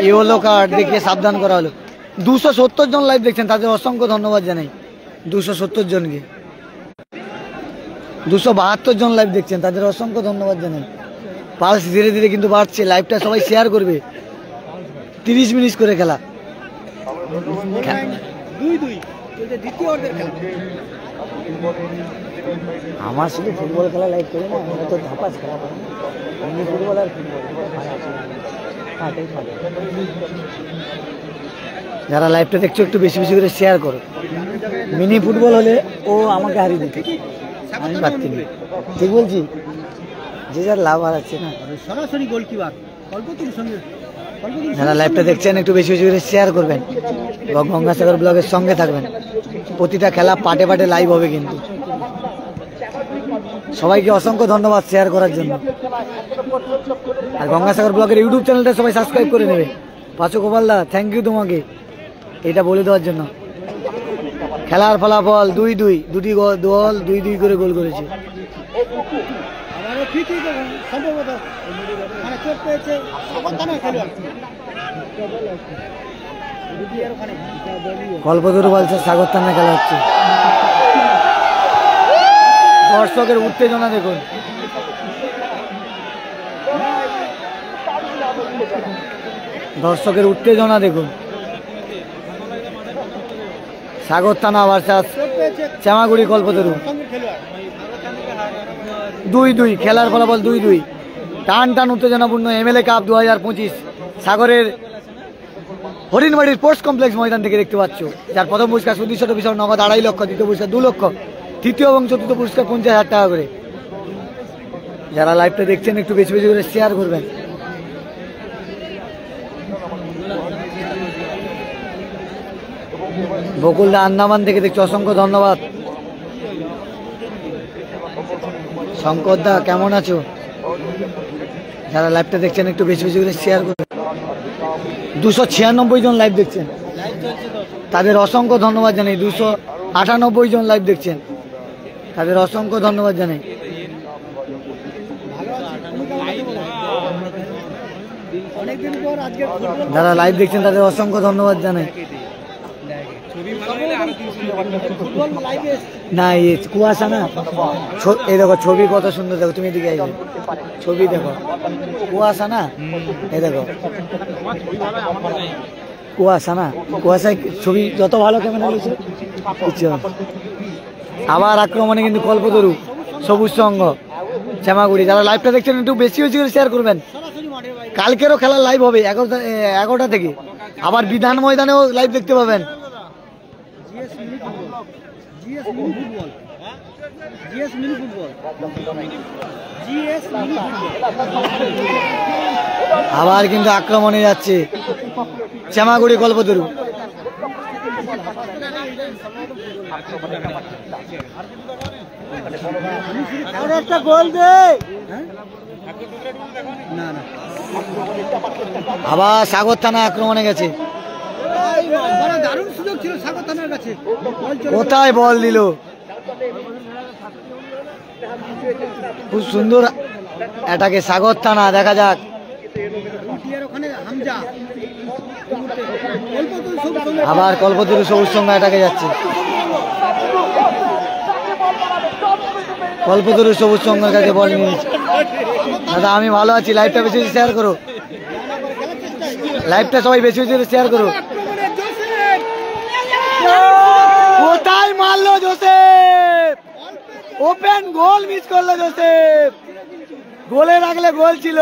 [SPEAKER 1] ইয়েলো কার্ড দেখিয়ে সাবধান করা হলো। 270 জন লাইভ দেখছেন, তাদের অসংখ্য ধন্যবাদ জানাই 270 জনকে। 272 জন লাইভ দেখছেন, তাদের অসংখ্য ধন্যবাদ জানাই। পালস ধীরে ধীরে কিন্তু বাড়ছে। লাইভটা সবাই শেয়ার করবে। 30 মিনিট করে খেলা। আমার শুধু ফুটবল খেলা লাইভ করে না, আমরা তো ধাপাস খেলা করি। এমনি ফুটবল আর ফুটবল। যারা লাইভটা দেখছো একটু বেশি বেশি করে শেয়ার করো। মিনি ফুটবল হলে ও আমাকে হারিয়ে দিতে, আমি পারತೀನಿ। ঠিক বলছি, যে যার লাভ আর আছে না।
[SPEAKER 4] সরাসরি গোলকিপার কল্পতরুর সঙ্গে।
[SPEAKER 1] যারা লাইভটা দেখছেন একটু বেশি বেশি করে শেয়ার করবেন এবং গঙ্গাসাগর ব্লগের সঙ্গে থাকবেন। প্রতিটা খেলা পাটে পাটে লাইভ হবে কিন্তু। সবাইকে অসংখ্য ধন্যবাদ শেয়ার করার জন্য। আর গঙ্গাসাগর ব্লগের ইউটিউব চ্যানেলটা সবাই সাবস্ক্রাইব করে নেবে। পাঁচু গোপালদা থ্যাংক ইউ তোমাকে এটা বলে দেওয়ার জন্য। খেলার ফলাফল 2-2, দুটি দল 2-2 করে গোল করেছে। কল্পতরু বলছে সাগর থানা খেলা হচ্ছে। দর্শকের উত্তেজনা দেখুন। দর্শকের উত্তেজনা দেখুন। সাগর থানা ভার্সাস চামাগুড়ি কল্পতরু, 2-2 খেলার ফলাফল 2-2। টান টান উত্তেজনাপূর্ণ এমএলএ কাপ 2025 সাগরের হরিণবাড়ির স্পোর্টস কমপ্লেক্স ময়দান থেকে দেখতে পাচ্ছ। যার প্রথম পুরস্কার সুদৃশ্য বিষয় নগদ 2.5 লক্ষ, দ্বিতীয় পুরস্কার 2 লক্ষ, তৃতীয় এবং চতুর্থ পুরস্কার 50,000 টাকা করে। যারা লাইভটা দেখছেন একটু বেশি বেশি করে শেয়ার করবেন। বকুলদা আন্দামান থেকে দেখছি, অসংখ্য ধন্যবাদ। শঙ্করদা কেমন আছো? যারা লাইভটা দেখছেন একটু বেশি বেশি করে শেয়ার করবেন। 296 জন লাইভ দেখছেন, তাদের অসংখ্য ধন্যবাদ জানাই। 298 জন লাইভ দেখছেন, তাদের অসংখ্য ধন্যবাদ জানাই। যারা লাইভ দেখছেন তাদের অসংখ্য ধন্যবাদ জানাই। না এই কুয়াশা না, এই দেখো ছবি কত সুন্দর, দেখো তুমি এদিকে আইবে, ছবি দেখো, কুয়াশা না, এই দেখো কুয়াশা না, কুয়াশায় ছবি যত ভালো ক্যামেরা হয়েছে। আবার আক্রমণে কিন্তু কল্পতরু, সবুজ সংঘ শ্যামাগুড়ি। যারা লাইভটা দেখছেন একটু বেশি বেশি করে শেয়ার করবেন। কালকেরও খেলার লাইভ হবে 11টা থেকে, আবার বিধান ময়দানেও লাইভ দেখতে পাবেন। আবার কিন্তু আক্রমণে যাচ্ছে শ্যামাগুড়ি কল্পতরু। একটা গোল দে। আবার সাগর থানা আক্রমণে গেছে, কোথায় বল দিল, খুব সুন্দর এটাকে সাগর থানা। দেখা যাক আবার কল্পতরু সবুজ সংঘ এটাকে যাচ্ছে, কল্পতরু সবুজ সংঘের কাছে বল নিয়েছে। দাদা আমি ভালো আছি, লাইভটা বেশি বেশি শেয়ার করো, লাইভটা সবাই বেশি বেশি শেয়ার করো। কোথায় মারলো জোসেফ, ওপেন গোল মিস করলো জোসেফ, গোলে রাখলে গোল ছিল,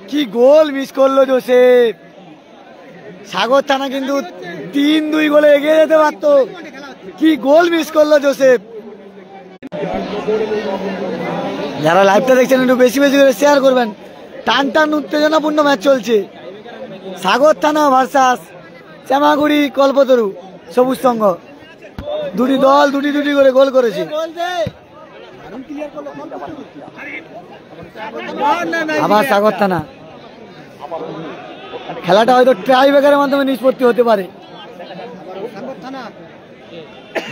[SPEAKER 1] কি গোল মিস করলো জোসেফ। সাগর থানা কিন্তু 3-2 গোলে এগিয়ে যেতে পারতো, কি গোল মিস করলো জোসেফ। যারা লাইভটা দেখছেন একটু বেশি বেশি করে শেয়ার করবেন। টান টান উত্তেজনাপূর্ণ ম্যাচ চলছে, সাগর থানা ভার্সাস শ্যামাগুড়ি কল্পতরু সবুজ সংঘ। দুটি দল দুটি করে গোল করেছে। আবার সাগর থানা, খেলাটা হয়তো ট্রাই ব্রেকারের মাধ্যমে নিষ্পত্তি হতে পারে।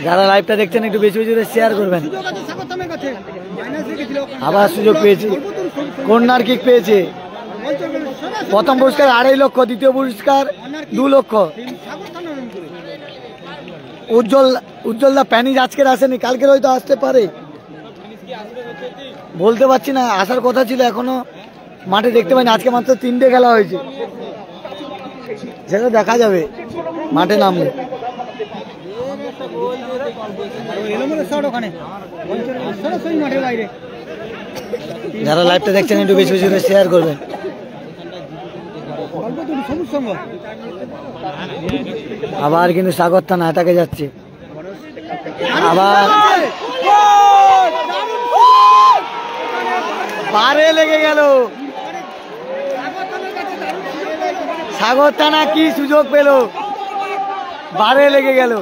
[SPEAKER 1] যারা লাইভটা দেখছেন একটু বেশি বেশি করে শেয়ার করবেন। আবার সুযোগ পেয়েছে, কর্নার কিক পেয়েছে। প্রথম পুরস্কার 2.5 লক্ষ, দ্বিতীয় পুরস্কার 2 লক্ষ। উজ্জ্বলদা প্যানিজ আজকের আসেনি, কালকের হয়তো আসতে পারে, বলতে পারছি না। আসার কথা ছিল, এখনো মাঠে দেখতে পাইনি। আজকে মাত্র 3টে খেলা হয়েছে, সেটা দেখা যাবে মাঠে নামলে। যারা লাইভটা দেখছেন একটু বেশি বেশি করে শেয়ার করবেন। আবার কিন্তু সাগর থানা এটাকে যাচ্ছে, আবার বারে লেগে গেল। সাগর থানা কি সুযোগ পেল, বারে লেগে গেল,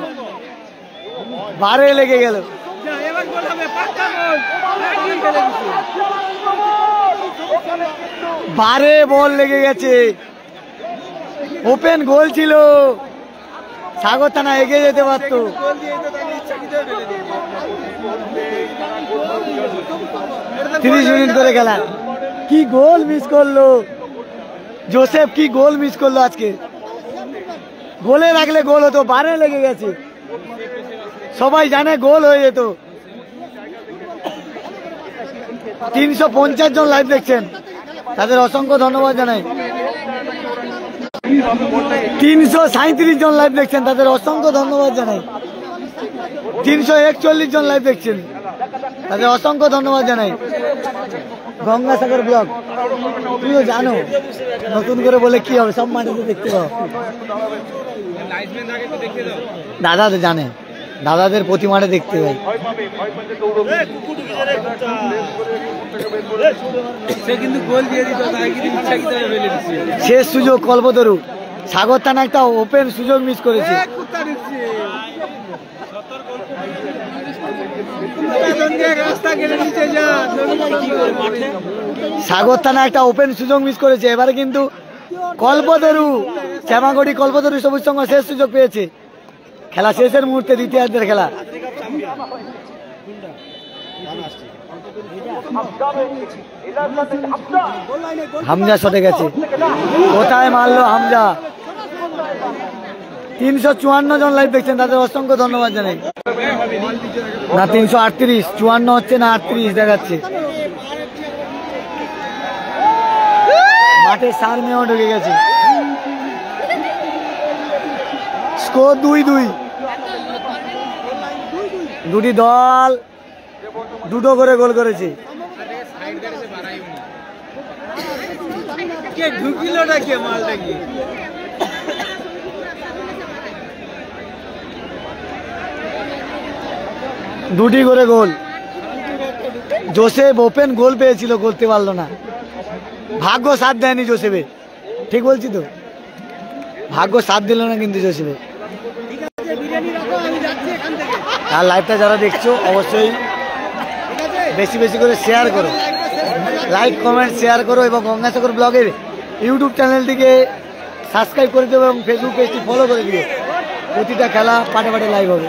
[SPEAKER 1] বারে লেগে গেল। বারে বল লেগে গেছে, ওপেন গোল ছিল, সাগর থানা এগিয়ে যেতে পারত। 30 মিনিট করে খেলা, কি গোল মিস করলো জোসেফ, কি গোল মিস করলো আজকে। গোলে রাখলে গোল হতো, বারে লেগে গেছে, সবাই জানে গোল হয়ে যেত। 350 জন লাইভ দেখছেন, তাদের অসংখ্য ধন্যবাদ জানাই। 337 জন লাইভ দেখছেন, তাদের অসংখ্য ধন্যবাদ জানাই। 341 জন লাইভ দেখছেন, তাদের অসংখ্য ধন্যবাদ জানাই। গঙ্গাসাগর ব্লগ, তুমিও জানো, নতুন করে বলে কি হবে, সব মাঠে দেখতে পাও। দাদা তো জানে, দাদাদের প্রতি মাঠে দেখতে পাই। শেষ সুযোগ কল্পতরু, সাগর থানা একটা ওপেন সুযোগ মিস করেছে। সাগর থানা একটা ওপেন সুযোগ মিস করেছে। এবারে কিন্তু কল্পতরু, শ্যামাগড়ি কল্পতরু সবুজ সংঘ শেষ সুযোগ পেয়েছে। খেলা শেষের মুহূর্তে, দ্বিতীয়ার্ধের খেলা। হামজা শটে গেছে, কোথায় মারলো হামজা। 354 জন লাইভ দেখছেন, তাদের অসংখ্য ধন্যবাদ জানাই। না 338, 54 হচ্ছে না 38 দেখাচ্ছে। মাঠে সার মেয়েও ঢুকে গেছে। স্কোর 2-2। দুটি দল দুটো করে গোল করেছে। দুটি করে গোল। জোসেফ ওপেন গোল পেয়েছিল, করতে পারলো না। ভাগ্য সাথ দেয়নি জোসেফের, ঠিক বলছি তো, ভাগ্য সাথ দিল না কিন্তু জোসেফের। আর লাইভটা যারা দেখছো অবশ্যই বেশি বেশি করে শেয়ার করো, লাইক কমেন্ট শেয়ার করো, এবং গঙ্গাসাগর ব্লগের ইউটিউব চ্যানেলটিকে সাবস্ক্রাইব করে দেবো এবং ফেসবুক পেজটি ফলো করে দিও। প্রতিটা খেলা পাটে পাটে লাইভ হবে।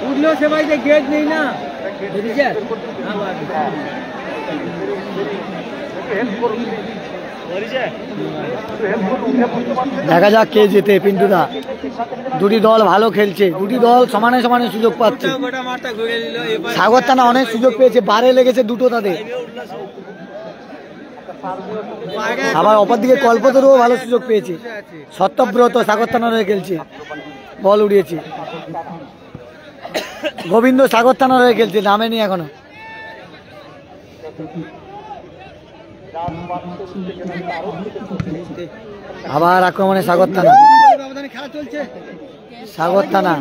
[SPEAKER 4] উঠলো সবাই, যে গেট নেই না,
[SPEAKER 1] দেখা যাক কে জেতে। পিন্টুদা, দুটি দল ভালো খেলছে, দুটি দল সমানে সমানে সুযোগ পাচ্ছে। সাগর থানা অনেক সুযোগ পেয়েছে, বারে লেগেছে দুটো তাদের। আবার অপর দিকে কল্পতরুও ভালো সুযোগ পেয়েছে। সত্যব্রত সাগর থানার হয়ে খেলছে, বল উড়িয়েছে। গোবিন্দ সাগর থানার হয়ে খেলছে, নামেনি এখনো। আবার আক্রমণে সাগর থানা, সাগর থানা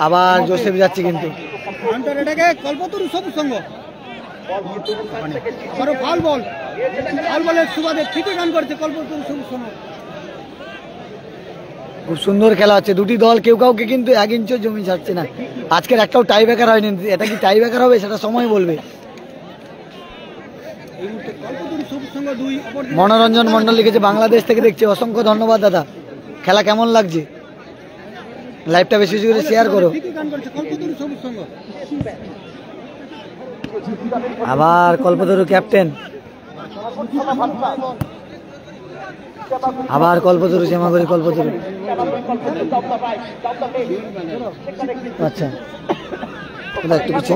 [SPEAKER 1] আবার জোসেফ যাচ্ছে কিন্তু।
[SPEAKER 4] কল্পতরু সবুজ সংঘ আরো ফাউল বল, ফাউল বলের সুবাদে ঠিকই রান করছে কল্পতরু সবুজ সংঘ।
[SPEAKER 1] খুব সুন্দর খেলা হচ্ছে, দুটি দল কেউ কাউকে কিন্তু 1 ইঞ্চও জমি ছাড়ছে না। আজকের একটাও টাই ব্রেকার হয়নি, এটা কি টাই ব্রেকার হবে সেটা সময় বলবে। মনোরঞ্জন মন্ডল লিখেছে বাংলাদেশ থেকে দেখছে, অসংখ্য ধন্যবাদ দাদা। খেলা কেমন লাগছে? লাইভটা বেশি বেশি করে শেয়ার করো। আবার কল্পতরু ক্যাপ্টেন, আবার কল্পতরু, শ্যামাগড়ি কল্পতরু। আচ্ছা একটু কিছু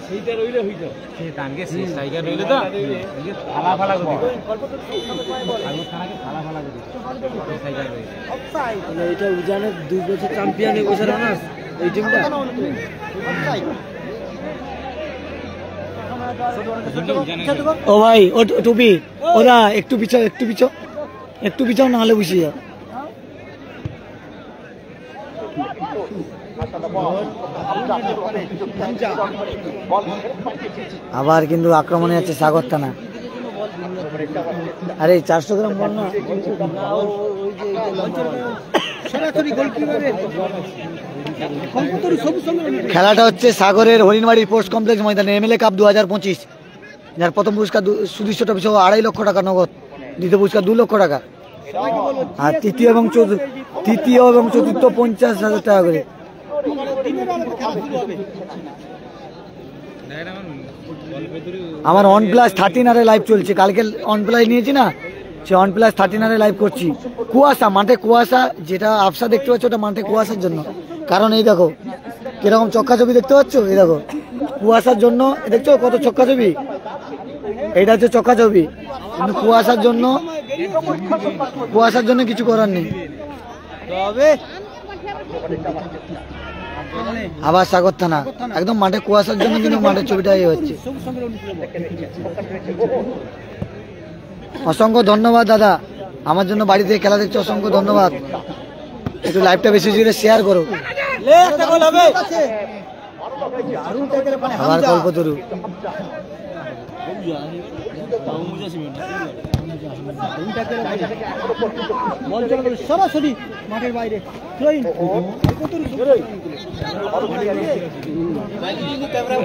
[SPEAKER 5] সেইটা রইলে হইতো, সেই টানকে শেষ টাইগার রইলে তো ফালা ফালা করে দিত, ফালা ফালা করে দিত।
[SPEAKER 1] এটা উজানের 2 বছর চ্যাম্পিয়ন, এবছর অনার্স এই টিমটা। ও ভাই, ও টুপি, ওরা একটু পিছাও, একটু পিছাও, একটু পিছাও, না হলে বসে যাও। আবার কিন্তু আক্রমণে আছে সাগর থানা। আরে 400 গ্রাম বল না, খেলাটা হচ্ছে সাগরের হরিণবাড়ির পোস্ট কমপ্লেক্স ময়দানে, এমএলএ কাপ 2025, যার প্রথম পুরস্কার সুদৃশ্য ট্রফি সহ 2.5 লক্ষ টাকা নগদ, দ্বিতীয় পুরস্কার 2 লক্ষ টাকা, আর তৃতীয় এবং চতুর্থ 50,000 টাকা করে। আমার OnePlus 13 আরে লাইভ চলছে, কালকে OnePlus নিয়েছি না, সে OnePlus 13 আরে লাইভ করছি। কুয়াশা, মাঠে কুয়াশা, যেটা আবসা দেখতে পাচ্ছ ওটা মাঠে কুয়াশার জন্য। কারণ এই দেখো কিরকম চক্কা ছবি দেখতে পাচ্ছ, এই দেখো কুয়াশার জন্য, দেখছো কত চক্কা ছবি, এইটা হচ্ছে চক্কা ছবি, কিন্তু কুয়াশার জন্য কিছু করার নেই। আবার সাগর থানা একদম মাঠে কুয়াশার জন্য কিন্তু মাঠের ছবিটা হচ্ছে। অসংখ্য ধন্যবাদ দাদা, আমার জন্য বাড়ি থেকে খেলা দেখছো, অসংখ্য ধন্যবাদ। একটু লাইভটা বেশি জুড়ে শেয়ার করো। আবার কল্পতরু,
[SPEAKER 4] সরাসরি মাঠের বাইরে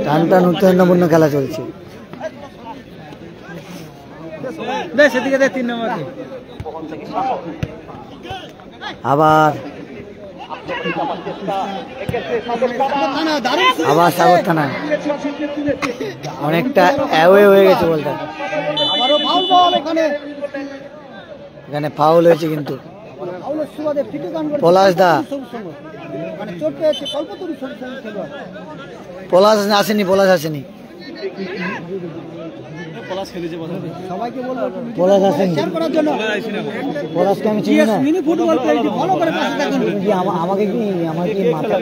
[SPEAKER 1] টান টান উত্তরপূর্ণ খেলা চলছে। আবার সাগর থানা অনেকটা অ্যাওয়ে হয়ে গেছে বলতে, এখানে ফাউল হয়েছে কিন্তু পলাশ দা, পলাশ আসেনি, পলাশ আসেনি, পলাশ আসেনি, পলাশকে আমি চিনি না, আমাকে কি মাথা,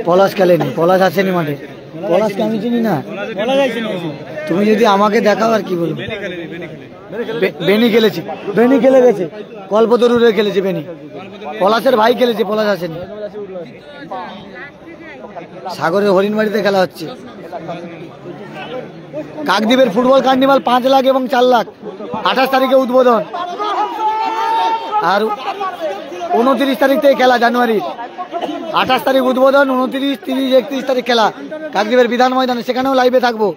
[SPEAKER 1] পলাশ খেলেনি, পলাশ আসেনি মাঠে, পলাশকে আমি চিনি না, তুমি যদি আমাকে দেখাও আর কি বলবো। বেনি খেলেছি, বেনি খেলে গেছে, কল্পতরুরে খেলেছে বেনি, পলাশের ভাই খেলেছে, পলাশ আসেনি। সাগরের হরিণবাড়িতে খেলা হচ্ছে। কাকদ্বীপের ফুটবল কার্নিভাল 5 লাখ এবং 4 লাখ 28 তারিখে উদ্বোধন, আর 29 তারিখ থেকে খেলা, জানুয়ারি 28 তারিখ উদ্বোধন, 29, 30, 31 তারিখ খেলা কাকদ্বীপের বিধান ময়দানে, সেখানেও লাইভে থাকবো,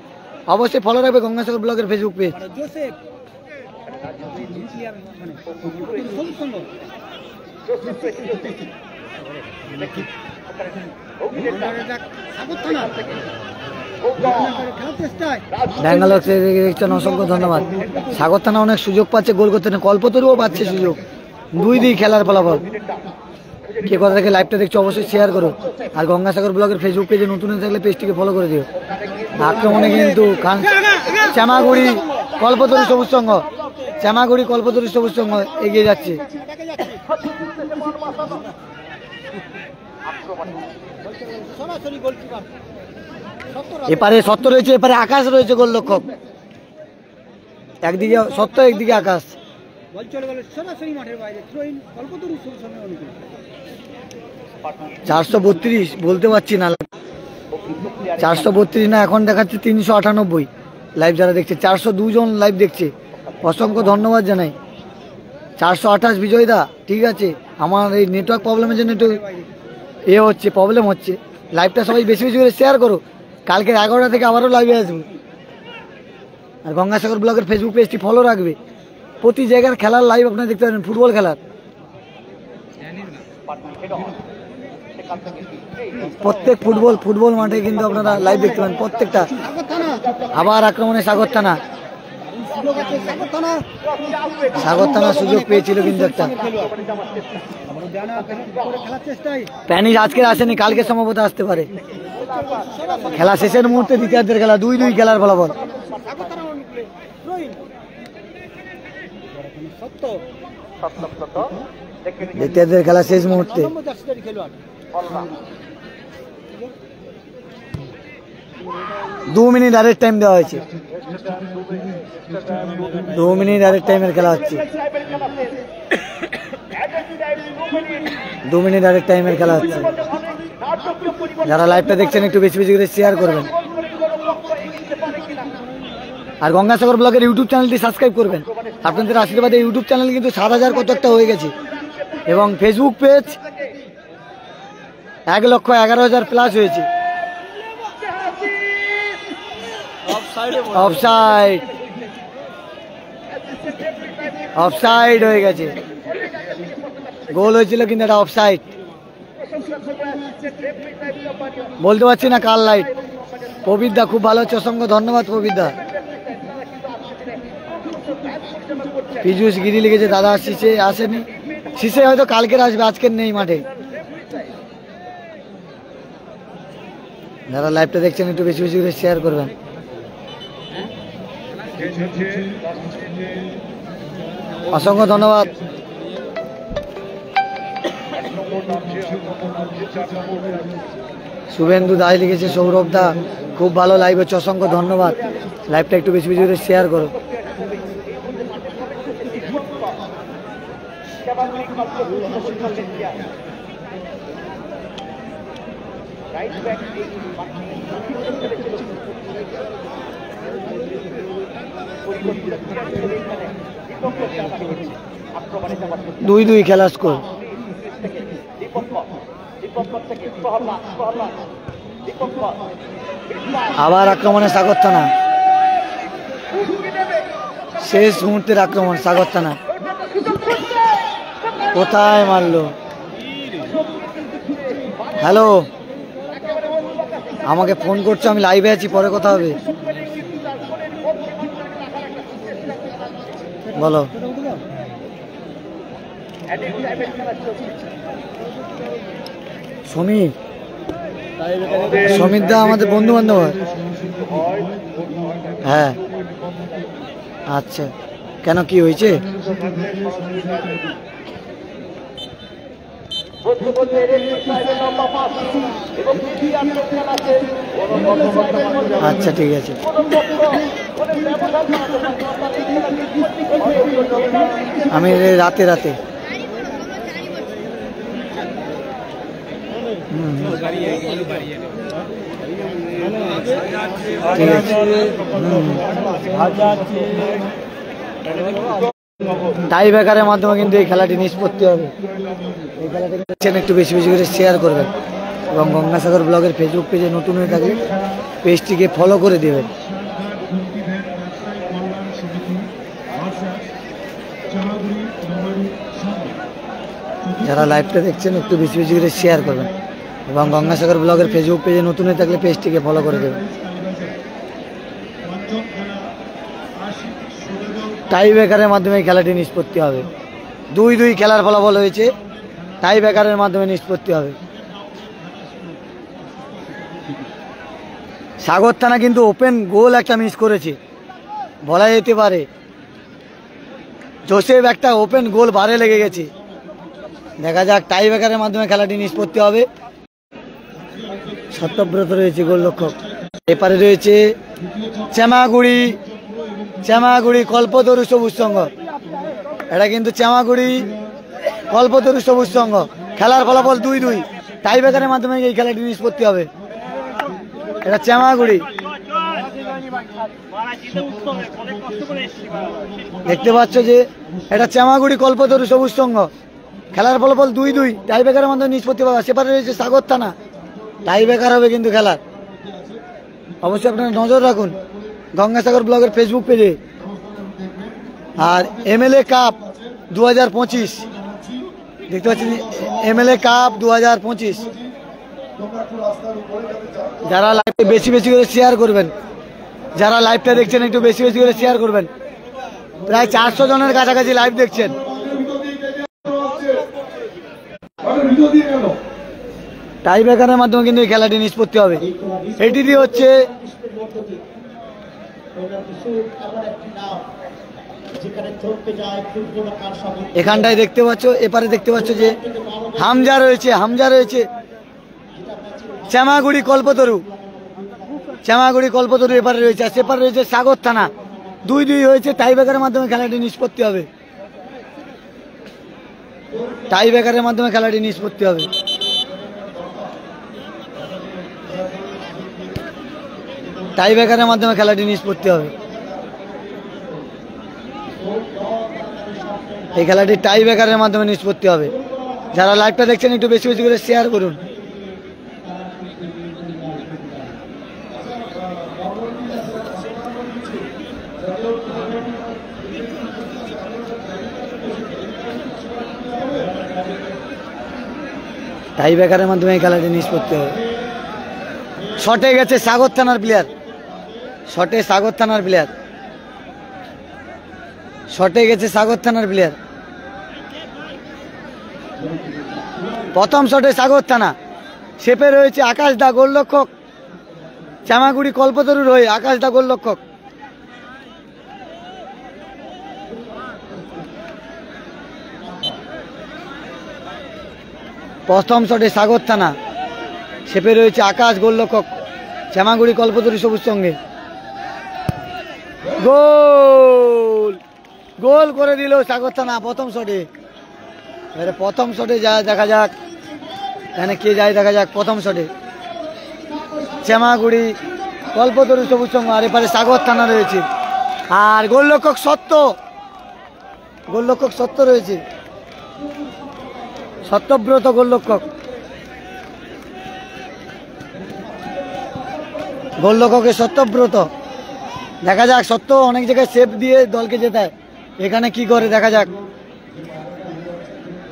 [SPEAKER 1] অবশ্যই ফলো রাখবে গঙ্গাসাগর ব্লগের ফেসবুক পেজ। ব্যাঙ্গালোর দেখছেন, অসংখ্য ধন্যবাদ। সাগর থানা অনেক সুযোগ পাচ্ছে গোল করতে, কল্পতরুও পাচ্ছে সুযোগ, দুই খেলার ফলাফল। কে কথা থেকে লাইভটা দেখছো অবশ্যই শেয়ার করো, আর গঙ্গাসাগর ব্লগের ফেসবুক পেজে নতুন থাকলে পেজটিকে ফলো করে দিও। আক্রমণে কিন্তু শ্যামাগুড়ি কল্পতরু সবুজ সংঘ, শ্যামাগুড়ি কল্পতরু সবুজ সংঘ এগিয়ে যাচ্ছে। এপারে সত্য রয়েছে, এপারে আকাশ রয়েছে গোলরক্ষক, একদিকে সত্য একদিকে আকাশ। 432 বলতে পারছি না, 432 না, এখন দেখাচ্ছে 398 লাইভ যারা দেখছে, 402 জন লাইভ দেখছে, অসংখ্য ধন্যবাদ জানাই। 428 বিজয়দা, ঠিক আছে, আমার এই নেটওয়ার্ক প্রবলেমের জন্য একটু প্রবলেম হচ্ছে। লাইভটা সবাই বেশি বেশি করে শেয়ার করো, কালকে 11টা থেকে আবারও লাইভে আসবো, আর গঙ্গাসাগর ব্লগের ফেসবুক পেজটি ফলো রাখবে, প্রতি জায়গার খেলার লাইভ আপনারা দেখতে পারেন, ফুটবল খেলার প্রত্যেক ফুটবল মাঠে কিন্তু আপনারা লাইভ দেখতে পারেন প্রত্যেকটা। আবার আক্রমণে সাগর থানা, সাগর থানা সুযোগ পেয়েছিল কিন্তু একটা। প্যানিস আজকে আসেনি, কালকে সম্ভবত আসতে পারে। খেলা শেষের মুহূর্তে দ্বিতীয়ার্ধের খেলা, 2-2 খেলার ফলাফল। দ্বিতীয়ার্ধের খেলা শেষ মুহূর্তে। 2 মিনিট আরেক টাইম দেওয়া হয়েছে, 2 মিনিট আরেক টাইমের খেলা হচ্ছে, 2 মিনিট আরেক টাইমের খেলা হচ্ছে। যারা লাইভটা দেখছেন একটু বেশি বেশি করে শেয়ার করবেন, আর গঙ্গাসাগর ব্লগের ইউটিউব চ্যানেলটি সাবস্ক্রাইব করবেন। আপনাদের আশীর্বাদে ইউটিউব চ্যানেল কিন্তু 7,000 কত একটা হয়ে গেছে, এবং ফেসবুক পেজ 1,11,000 প্লাস হয়েছে। অফসাইড, অফসাইড হয়ে গেছে, গোল হয়েছিল কিন্তু এটা অফসাইড, বলতে পারছি না কার লাইট। প্রবীরদা খুব ভালো হচ্ছে, অসংখ্য ধন্যবাদ প্রবীরদা। পীযূষ গিরি লিখেছে দাদা শিশে আসেনি, শিশে হয়তো কালকের আসবে, আজকের নেই মাঠে। যারা লাইভটা দেখছেন একটু বেশি বেশি করে শেয়ার করবেন। অসংখ্য ধন্যবাদ। শুভেন্দু দাস লিখেছে সৌরভ দা খুব ভালো লাইভ হচ্ছে, অসংখ্য ধন্যবাদ। লাইভটা একটু বেশি বেশি করে শেয়ার করো। দুই দুই খেলা স্কোর। আবার আক্রমণে সাগর থানা, শেষ মুহূর্তের আক্রমণ সাগর থানা। কোথায় মারলো? হ্যালো, আমাকে ফোন করছো, আমি লাইভে আছি, পরে কথা হবে। বলো। সমীর, সমীর দা আমাদের বন্ধু বান্ধব। হ্যাঁ আচ্ছা, কেন কি হয়েছে? আচ্ছা ঠিক আছে। আমি রাতে রাতে ঠিক আছে। টাই ব্রেকারের মাধ্যমে কিন্তু এই খেলাটি নিষ্পত্তি হবে। এই খেলাটি একটু বেশি বেশি করে শেয়ার করবেন এবং গঙ্গাসাগর ব্লগের ফেসবুক পেজে নতুন হয়ে থাকলে পেজটিকে ফলো করে দেবেন। যারা লাইভটা দেখছেন একটু বেশি বেশি করে শেয়ার করবেন এবং গঙ্গাসাগর ব্লগের ফেসবুক পেজে নতুন হয়ে থাকলে পেজটিকে ফলো করে দেবেন। টাই ব্রেকারের মাধ্যমে খেলাটি নিষ্পত্তি হবে। 2-2 খেলার ফলাফল হয়েছে, টাই ব্রেকারের মাধ্যমে নিষ্পত্তি হবে। সাগর থানা কিন্তু ওপেন গোল একটা মিস করেছে, বলা যেতে পারে। জোসেফ একটা ওপেন গোল বারে লেগে গেছে। দেখা যাক, টাই ব্রেকারের মাধ্যমে খেলাটি নিষ্পত্তি হবে। সত্যব্রত রয়েছে গোলরক্ষক, এপারে রয়েছে চেমাগুড়ি কল্পতরু সবুজ সংঘ। এটা কিন্তু চেমাগুড়ি কল্পতরু সবুজ সংঘ। খেলার ফলাফল 2-2, টাই ব্রেকারের মাধ্যমে এই খেলাটি নিষ্পত্তি হবে। এটা চেমাগুড়ি, দেখতে পাচ্ছ যে এটা চেমাগুড়ি কল্পতরু সবুজ সংঘ। খেলার ফলাফল 2-2, টাই ব্রেকারের মাধ্যমে নিষ্পত্তি পাবে। সেপারে রয়েছে সাগর থানা, টাই ব্রেকার হবে কিন্তু খেলার। অবশ্যই আপনারা নজর রাখুন গঙ্গাসাগর ব্লগের ফেসবুক পেজে। আর এমএলএ কাপ 2025 দেখতে পাচ্ছেন, এমএলএ কাপ 2025। যারা লাইভে বেশি বেশি করে শেয়ার করবেন, যারা লাইভটা দেখছেন একটু বেশি বেশি করে শেয়ার করবেন। প্রায় 400 জনের কাছাকাছি লাইভ দেখছেন। টাই ব্রেকারের মাধ্যমে কিন্তু এই খেলাটি নিষ্পত্তি হবে। এটি হচ্ছে এখানটায় দেখতে পাচ্ছ, এপারে দেখতে পাচ্ছ যে হামজা রয়েছে চেমাগুড়ি কল্পতরু এপারে রয়েছে। আর সেপারে রয়েছে সাগর থানা। 2-2 হয়েছে, টাই ব্রেকারের মাধ্যমে খেলাটি নিষ্পত্তি হবে। টাই ব্রেকারের মাধ্যমে খেলাটি নিষ্পত্তি হবে। টাই ব্রেকারের মাধ্যমে খেলাটি নিষ্পত্তি হবে। এই খেলাটি টাই ব্রেকারের মাধ্যমে নিষ্পত্তি হবে। যারা লাইভটা দেখছেন একটু বেশি বেশি করে শেয়ার করুন। টাই ব্রেকারের মাধ্যমে এই খেলাটি নিষ্পত্তি হবে। শটে গেছে সাগর থানার প্লেয়ার, শটে সাগর থানার প্লেয়ার, শটে গেছে সাগর থানার প্লেয়ার। প্রথম শটে সাগর থানা, শেপে রয়েছে আকাশ দা গোলরক্ষক, চামাগুড়ি কল্পতরুর হয়ে আকাশ দা গোলরক্ষক। প্রথম শটে সাগর থানা, শেপে রয়েছে আকাশ গোলরক্ষক, শ্যামাগুড়ি কল্পতরু সবুজ সঙ্গে। গোল, গোল করে দিল সাগর থানা প্রথম শটে। এবারে প্রথম শটে যা দেখা যাক এখানে কে যায়, দেখা যাক প্রথম শটে শ্যামাগুড়ি কল্পতরু সবুজ সঙ্গ, আর এপারে সাগর থানা রয়েছে। আর গোলরক্ষক সত্য, গোলরক্ষক সত্য রয়েছে, সত্যব্রত গোলরক্ষক, গোলরক্ষকের সত্যব্রত। দেখা যাক সত্য অনেক জায়গায় সেভ দিয়ে দলকে জেতায়, এখানে কি করে দেখা যাক।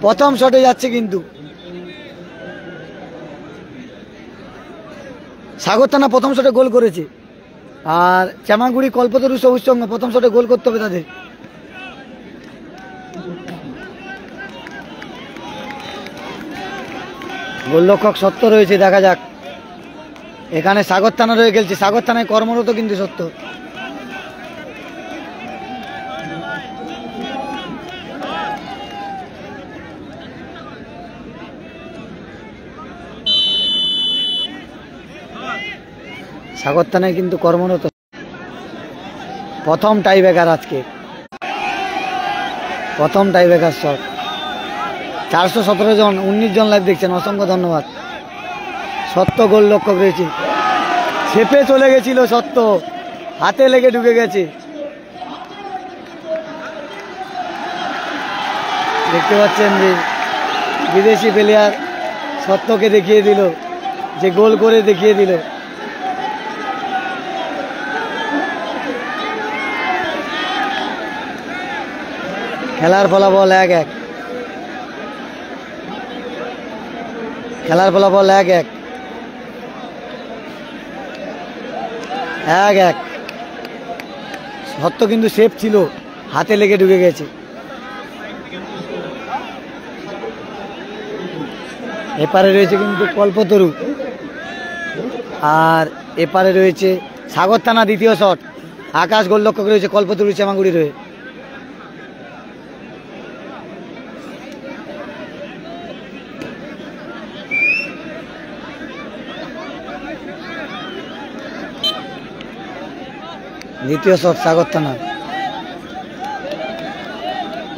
[SPEAKER 1] প্রথম শটে যাচ্ছে কিন্তু সাগর থানা প্রথম শটে গোল করেছে, আর চামাগুড়ি কল্পতরু সবুজ সঙ্গ প্রথম শটে গোল করতে হবে তাদের। গোলরক্ষক সত্য রয়েছে, দেখা যাক এখানে সাগর থানা রয়ে গেছে, সাগর থানায় কর্মরত কিন্তু সত্য। সাগর থানায় কিন্তু কর্মরত। প্রথম টাইব্রেকার আজকে, প্রথম টাইব্রেকার শট। 417 জন, 19 জন লাইভ দেখছেন, অসংখ্য ধন্যবাদ। সত্য গোলরক্ষক রয়েছে, ছেপে চলে গেছিল সত্য, হাতে লেগে ঢুকে গেছে। দেখতে পাচ্ছেন যে বিদেশি প্লেয়ার সত্যকে দেখিয়ে দিল, যে গোল করে দেখিয়ে দিল। খেলার ফলাফল 1-1, খেলার ফলাফল 1-1, 1-1। সত্য কিন্তু সেফ ছিল, হাতে লেগে ঢুকে গেছে। এপারে রয়েছে কিন্তু কল্পতরু, আর এপারে রয়েছে সাগর থানা দ্বিতীয় শট। আকাশ গোলরক্ষক রয়েছে কল্পতরু চামাগুড়ি রয়ে। দ্বিতীয় শট সাগর থানা,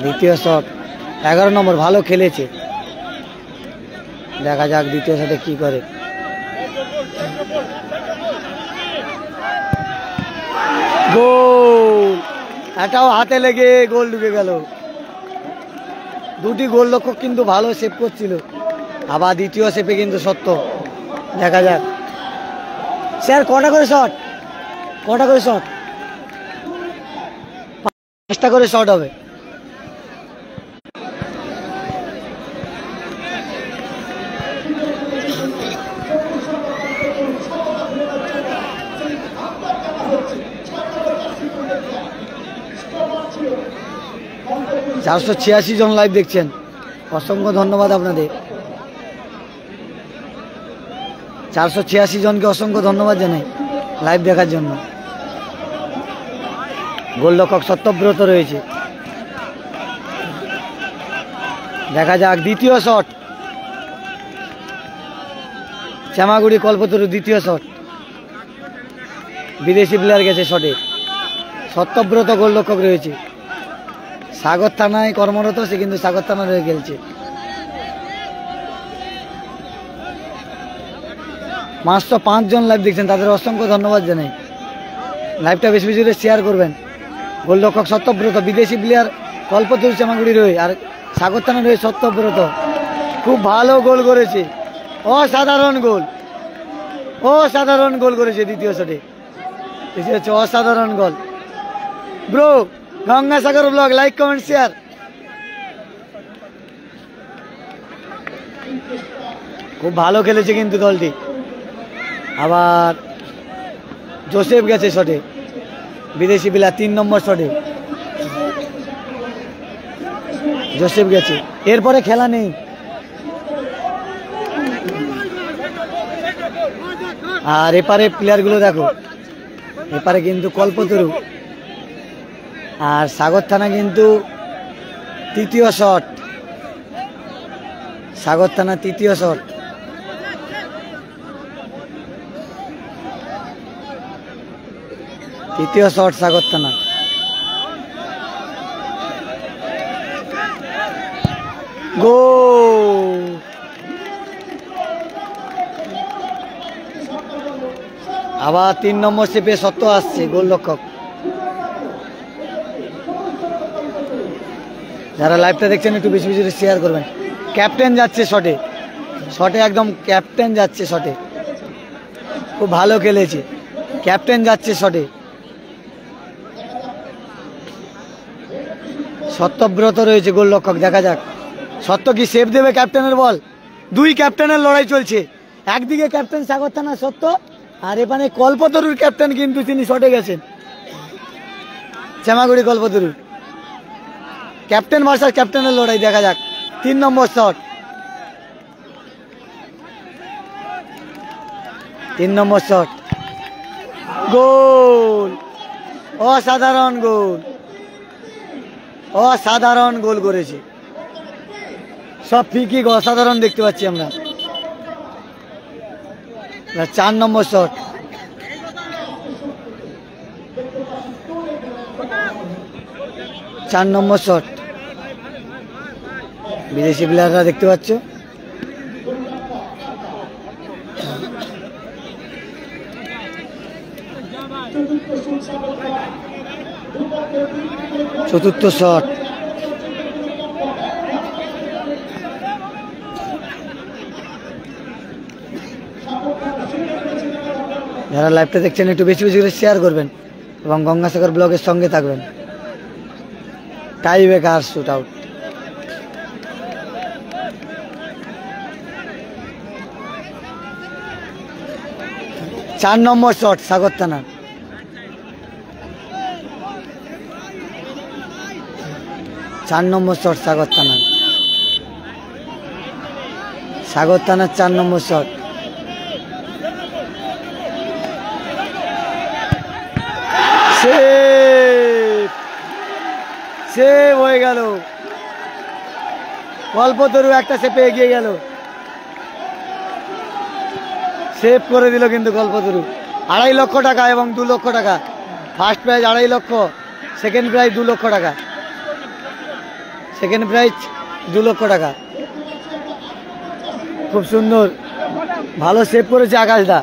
[SPEAKER 1] দ্বিতীয় শট 11 নম্বর, ভালো খেলেছে। দেখা যাক দ্বিতীয় শটে কি করে। গোল, এটাও হাতে লেগে গোল ঢুকে গেল। দুটি গোলরক্ষক কিন্তু ভালো সেভ করছিল, আবার দ্বিতীয় সেভে কিন্তু সত্য। দেখা যাক স্যার কটা করে শট, কটা করে শট? 5টা করে শট হবে। $486 জন লাইভ দেখছেন, অসংখ্য ধন্যবাদ আপনাদের। 486 জনকে অসংখ্য ধন্যবাদ জানাই লাইভ দেখার জন্য। গোলরক্ষক সত্যব্রত রয়েছে। দেখা যাক দ্বিতীয় শট, চামাগুড়ি কল্পতরু দ্বিতীয় শট। বিদেশি প্লেয়ার গেছে শটে, সত্যব্রত গোলরক্ষক রয়েছে। সাগর থানায় কর্মরত, সে কিন্তু সাগর থানা রয়ে খেলছে। 505 জন লাইভ দেখছেন, তাদের অসংখ্য ধন্যবাদ জানাই। লাইভটা বেশি বেশি করে শেয়ার করবেন। গোলরক্ষক সত্যব্রত, বিদেশি প্লেয়ার কল্পতরু চামাগুড়ি রয়ে, আর সাগর থানা রয়ে সত্যব্রত। খুব ভালো গোল করেছে, অসাধারণ গোল, অসাধারণ গোল করেছে দ্বিতীয় শটে। হচ্ছে অসাধারণ goal. Bro Gangasagar vlog, like comment share. খুব ভালো খেলেছে কিন্তু দলটি। আবার জোসেফ গেছে শটে, বিদেশি প্লেয়ার 3 নম্বর শটে জোসেফ গেছে। এরপরে খেলা নেই। আর এপারে প্লেয়ারগুলো দেখো, এপারে কিন্তু কল্পতরু আর সাগর থানা কিন্তু তৃতীয় শট, সাগর থানা তৃতীয় শট। তৃতীয় শট সাগর থানা। গোল। আবার 3 নম্বর সেপে সত্য আসছে গোলরক্ষক। যারা লাইভটা দেখছেন একটু বেশি বেশি শেয়ার করবেন। ক্যাপ্টেন যাচ্ছে শটে, শটে একদম ক্যাপ্টেন যাচ্ছে শটে, খুব ভালো খেলেছে। ক্যাপ্টেন যাচ্ছে শটে, সত্যব্রত রয়েছে গোলরক্ষক। দেখা যাক সত্য কি সেভ দেবে ক্যাপ্টেনের বল। 2 ক্যাপ্টেনের লড়াই চলছে, একদিকে ক্যাপ্টেন সাগর থানা সত্য, আর এখানে কল্পতরুর ক্যাপ্টেন কিন্তু তিনি শটে গেছেন, শ্যামাগুড়ি কল্পতরু। ক্যাপ্টেন ভার্সাস ক্যাপ্টেনের লড়াই, দেখা যাক। 3 নম্বর শট, 3 নম্বর শট, গোল। অসাধারণ গোল, অসাধারণ গোল করেছে। সব ফ্রি অসাধারণ দেখতে পাচ্ছি আমরা। 4 নম্বর শট, 4 নম্বর শট। বিদেশি প্লেয়াররা দেখতে পাচ্ছ। চতুর্থ শট, যারা লাইভটা দেখছেন একটু বেশি বেশি করে শেয়ার করবেন এবং গঙ্গাসাগর ব্লগের সঙ্গে থাকবেন। Tie breaker shoot out. চার নম্বর শট সাগর থানা, চার নম্বর শট সাগর থানা, সাগর থানার 4 নম্বর শট। সেভ হয়ে গেল, কল্পতরু একটা সেপে এগিয়ে গেল, সেভ করে দিল কিন্তু কল্পতরু। 2.5 লক্ষ টাকা এবং 2 লক্ষ টাকা। ফার্স্ট প্রাইজ 2.5 লক্ষ, সেকেন্ড প্রাইজ 2 লক্ষ টাকা, সেকেন্ড প্রাইজ 2 লক্ষ টাকা। খুব সুন্দর, ভালো সেভ করেছে আকাশদা,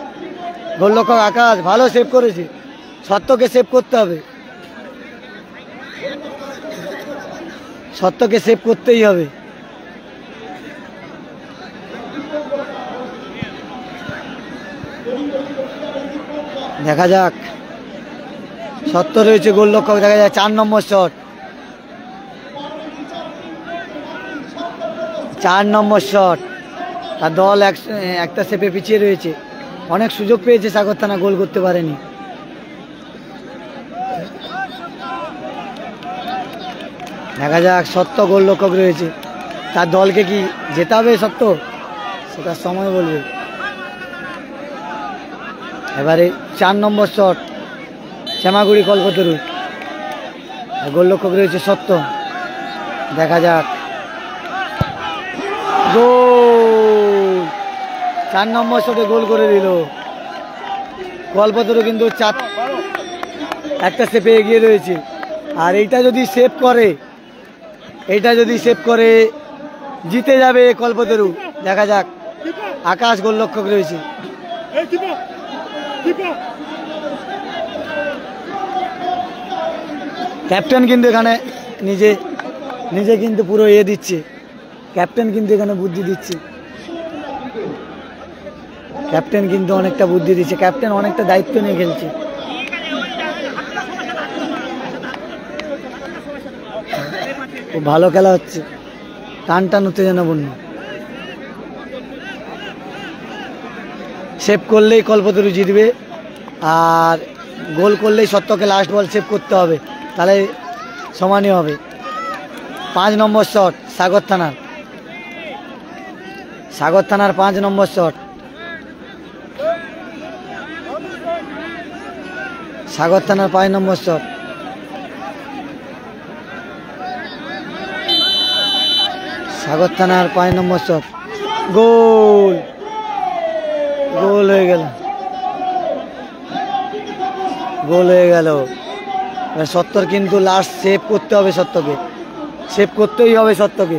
[SPEAKER 1] গোলরক্ষক আকাশ ভালো সেভ করেছে। সত্যকে সেভ করতে হবে, সত্যকে সেভ করতেই হবে। দেখা যাক, সত্য রয়েছে গোলরক্ষক, দেখা যায় 4 নম্বর শট, 4 নম্বর শট। তার দল একটা সেপে পিছিয়ে রয়েছে, অনেক সুযোগ পেয়েছে সাগর থানা, গোল করতে পারেনি। দেখা যাক, সত্য গোলরক্ষক রয়েছে, তার দলকে কি যেতে হবে সত্য, সেটা সময় বলবে। এবারে 4 নম্বর শট, শ্যামাগুড়ি কল্পতরু, গোলরক্ষক রয়েছে সত্য। দেখা যাক, গোল। 4 নম্বর শটে গোল করে দিল কল্পতরু, কিন্তু একটা সেপে এগিয়ে রয়েছে। আর এইটা যদি সেভ করে, এইটা যদি সেভ করে জিতে যাবে কল্পতরু। দেখা যাক, আকাশ গোলরক্ষক রয়েছে। ক্যাপ্টেন কিন্তু এখানে নিজে কিন্তু পুরো দিচ্ছে, ক্যাপ্টেন কিন্তু এখানে বুদ্ধি দিচ্ছে, ক্যাপ্টেন কিন্তু অনেকটা বুদ্ধি দিচ্ছে, ক্যাপ্টেন অনেকটা দায়িত্ব নিয়ে খেলছে। খুব ভালো খেলা হচ্ছে, টান টান উত্তেজনাপূর্ণ। সেভ করলেই কল্পতরু জিতবে, আর গোল করলেই সত্যকে লাস্ট বল সেভ করতে হবে, তাহলে সমানই হবে। 5 নম্বর শট সাগর থানার, 5 নম্বর শট, সাগর থানার 5 নম্বর শট। সাগর থানার 5 নম্বর শট, গোল, গোল হয়ে গেল, গোল হয়ে গেল। সত্তর কিন্তু লাস্ট সেভ করতে হবে, সত্যকে সেভ করতেই হবে, সত্যকে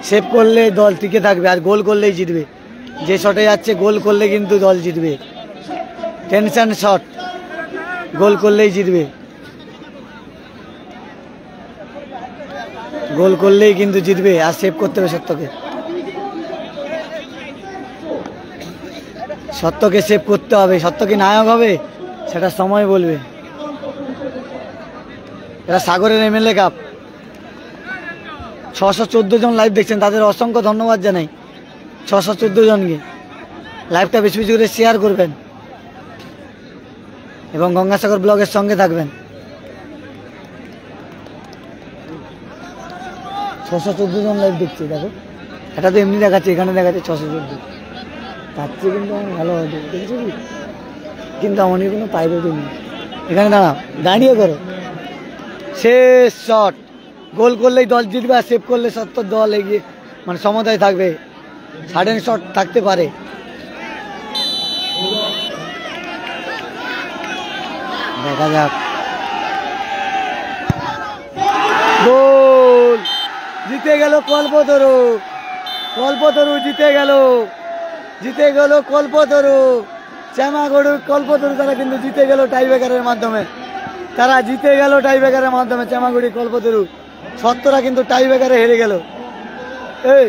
[SPEAKER 1] সেভ করলে দল টিকে থাকবে, আর গোল করলেই জিতবে। যে শটে যাচ্ছে গোল করলে কিন্তু দল জিতবে। টেনশন শট, গোল করলেই জিতবে, গোল করলেই কিন্তু জিতবে, আর সেভ করতে হবে সত্যকে, সত্যকে সেভ করতে হবে। সত্য কি নায়ক হবে সেটা সময় বলবে। এটা সাগরের এমএলএ কাপ, 614 জন লাইভ দেখছেন, তাদের অসংখ্য ধন্যবাদ জানাই। 614 জনকে লাইভটা বেশি বেশি করে শেয়ার করবেন এবং গঙ্গাসাগর ব্লগের সঙ্গে থাকবেন। 614 জন লাইভ দেখছি, দেখো এটা তো এমনি দেখাচ্ছে, এখানে দেখাচ্ছে 614, তার চেয়ে কিন্তু আমার ভালো হবে, দেখেছো কি? কিন্তু আমার কোনো পাইবে নেই। এখানে দাঁড়িয়ে করো, শেষ শট, গোল করলেই দল জিতবে, আর সেভ করলে সত্তর দল এগিয়ে মানে সমতায় থাকবে, সাডেন শট থাকতে পারে। দেখা যাক, গোল, জিতে গেল কল্পতরু, কল্পতরু জিতে গেল, জিতে গেল কল্পতরু, শ্যামাগড়ুর কল্পতরু তারা কিন্তু জিতে গেল টাইব্রেকারের মাধ্যমে, তারা জিতে গেল টাইব্রেকারের মাধ্যমে। শ্যামাগুড়ি কল্পতরু, সত্যরা কিন্তু টাইব্রেকারে হেরে গেল। এই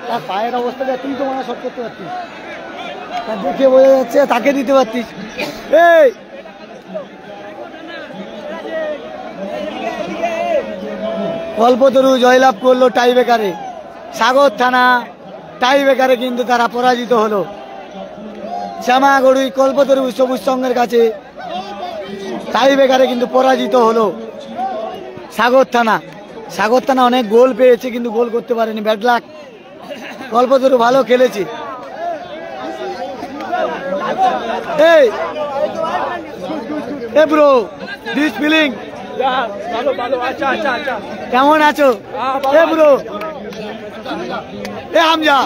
[SPEAKER 1] তার পায়ের অবস্থাটা তুই তো মনে শট করতে পারতিস, তার দেখে বোঝা যাচ্ছে তাকে দিতে পারতিস। এই কল্পতরু জয়লাভ করলো টাইব্রেকারে, সাগর থানা টাইব্রেকারে কিন্তু তারা পরাজিত হলো। শ্যামাগড়ুই কল্পতরু সবুজ সংঘের কাছে টাইব্রেকারে কিন্তু পরাজিত হলো সাগর থানা। সাগর থানা অনেক গোল পেয়েছে কিন্তু গোল করতে পারেনি, ব্যাড লাক। কল্পতরু ভালো খেলেছে। এই ব্রো, দিস ফিলিং কেমন আছো? এ ব্রো, এ হামজা,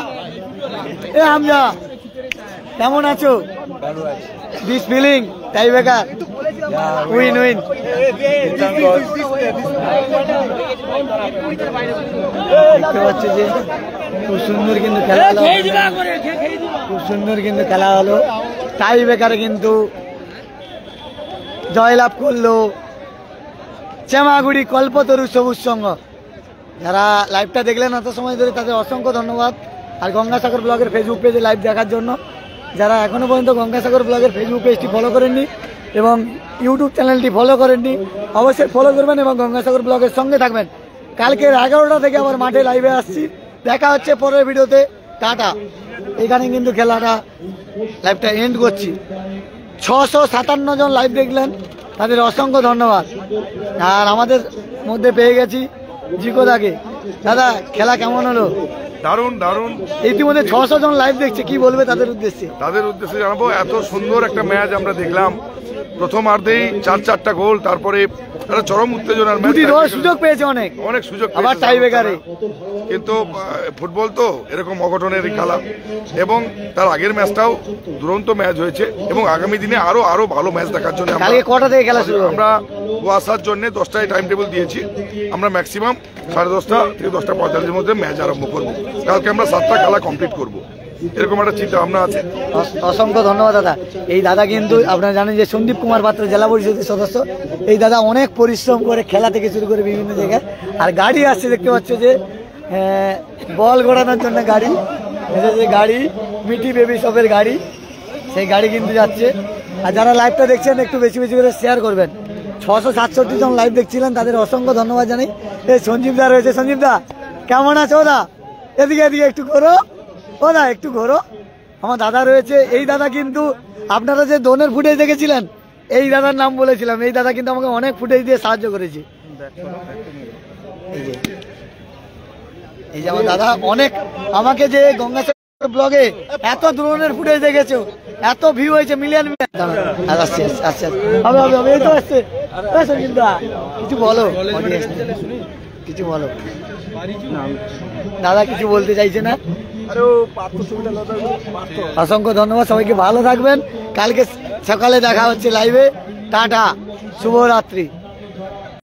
[SPEAKER 1] এ হামজা কেমন আছো? This feeling tiebreaker win win. দেখতে পাচ্ছি যে খুব সুন্দর কিন্তু খেলা হলো, খুব সুন্দর কিন্তু খেলা হলো। টাইব্রেকারে কিন্তু জয়লাভ করলো শ্যামাগুড়ি কল্পতরু সবুজ সংঘ। যারা লাইভটা দেখলেন এত সময় ধরে তাদের অসংখ্য ধন্যবাদ। আর গঙ্গাসাগর ব্লগের ফেসবুক পেজে লাইভ দেখার জন্য যারা এখনো পর্যন্ত গঙ্গাসাগর ব্লগের ফেসবুক পেজটি ফলো করেননি এবং ইউটিউব চ্যানেলটি ফলো করেননি, অবশ্যই ফলো করবেন এবং গঙ্গাসাগর ব্লগের সঙ্গে থাকবেন। কালকের 11টা থেকে আবার মাঠে লাইভে আসছি, দেখা হচ্ছে পরের ভিডিওতে, টাটা। এখানে কিন্তু খেলাটা লাইভটা এন্ড করছি। 657 জন লাইভ দেখলেন, তাদের অসংখ্য ধন্যবাদ। আর আমাদের মধ্যে পেয়ে গেছি জিকোদাকে। দাদা খেলা কেমন হলো?
[SPEAKER 7] দারুণ দারুণ।
[SPEAKER 1] ইতিমধ্যে 600 জন লাইভ দেখছে, কি বলবে তাদের উদ্দেশ্যে?
[SPEAKER 7] তাদের উদ্দেশ্যে জানাবো, এত সুন্দর একটা ম্যাচ আমরা দেখলাম। প্রথমার্ধেই 4-4টা গোল, তারপরে একটা চরম উত্তেজনার ম্যাচ,
[SPEAKER 1] সুযোগ পেয়েছে, অনেক
[SPEAKER 7] অনেক সুযোগ,
[SPEAKER 1] আবার টাইব্রেকারে।
[SPEAKER 7] কিন্তু ফুটবল তো এরকম অঘটনের খেলা, এবং তার আগের ম্যাচটাও দুরন্ত ম্যাচ হয়েছে, এবং আগামী দিনে আরো আরো ভালো ম্যাচ দেখার জন্য
[SPEAKER 1] কটা থেকে খেলা শুরু? আমরা
[SPEAKER 7] আসার জন্য 10টায় টাইম টেবিল দিয়েছি, আমরা ম্যাক্সিমাম 10:30 থেকে 10:45 মধ্যে ম্যাচ আরম্ভ করবো। কালকে আমরা 7টা খেলা কমপ্লিট করবো, এরকম একটা চিন্তা ভাবনা আছে।
[SPEAKER 1] অসংখ্য ধন্যবাদ দাদা। এই দাদা কিন্তু আপনারা জানেন যে সন্দীপ কুমার পাত্র জেলা পরিষদের সদস্য। এই দাদা অনেক পরিশ্রম করে খেলা থেকে শুরু করে বিভিন্ন জায়গায়, আর গাড়ি আসছে দেখতে পাচ্ছ যে বল ঘোরানোর জন্য গাড়ি, গাড়ি মিঠি বেবি শপের গাড়ি, সেই গাড়ি কিন্তু যাচ্ছে। আর যারা লাইভটা দেখছেন একটু বেশি বেশি করে শেয়ার করবেন। 667 জন লাইভ দেখছিলেন, তাদের অসংখ্য ধন্যবাদ জানাই। এই সঞ্জীব দা রয়েছে, সঞ্জীব দা কেমন আছো? দা এদিকে এদিকে একটু ঘোরো, ও দা একটু ঘোরো, আমার দাদা রয়েছে। এই দাদা কিন্তু আপনারা যে দোনের ফুটেজ দেখেছিলেন, এই দাদার নাম বলেছিলাম। এই দাদা কিন্তু আমাকে অনেক ফুটেজ দিয়ে সাহায্য করেছে। এই যে আমার দাদা অনেক আমাকে যে গঙ্গাসাগর ব্লগে এত ধরনের ফুটেজ দেখেছো, এত ভিউ হয়েছে, মিলিয়ন আসছে আসছে হবে হবে হবে। এই তো আসছে কিন্তু কিছু বলো, কিছু বলো। দাদা কিছু বলতে চাইছে না। অসংখ্য ধন্যবাদ সবাইকে, ভালো থাকবেন। কালকে সকালে দেখা হচ্ছে লাইভে। টাটা, শুভরাত্রি।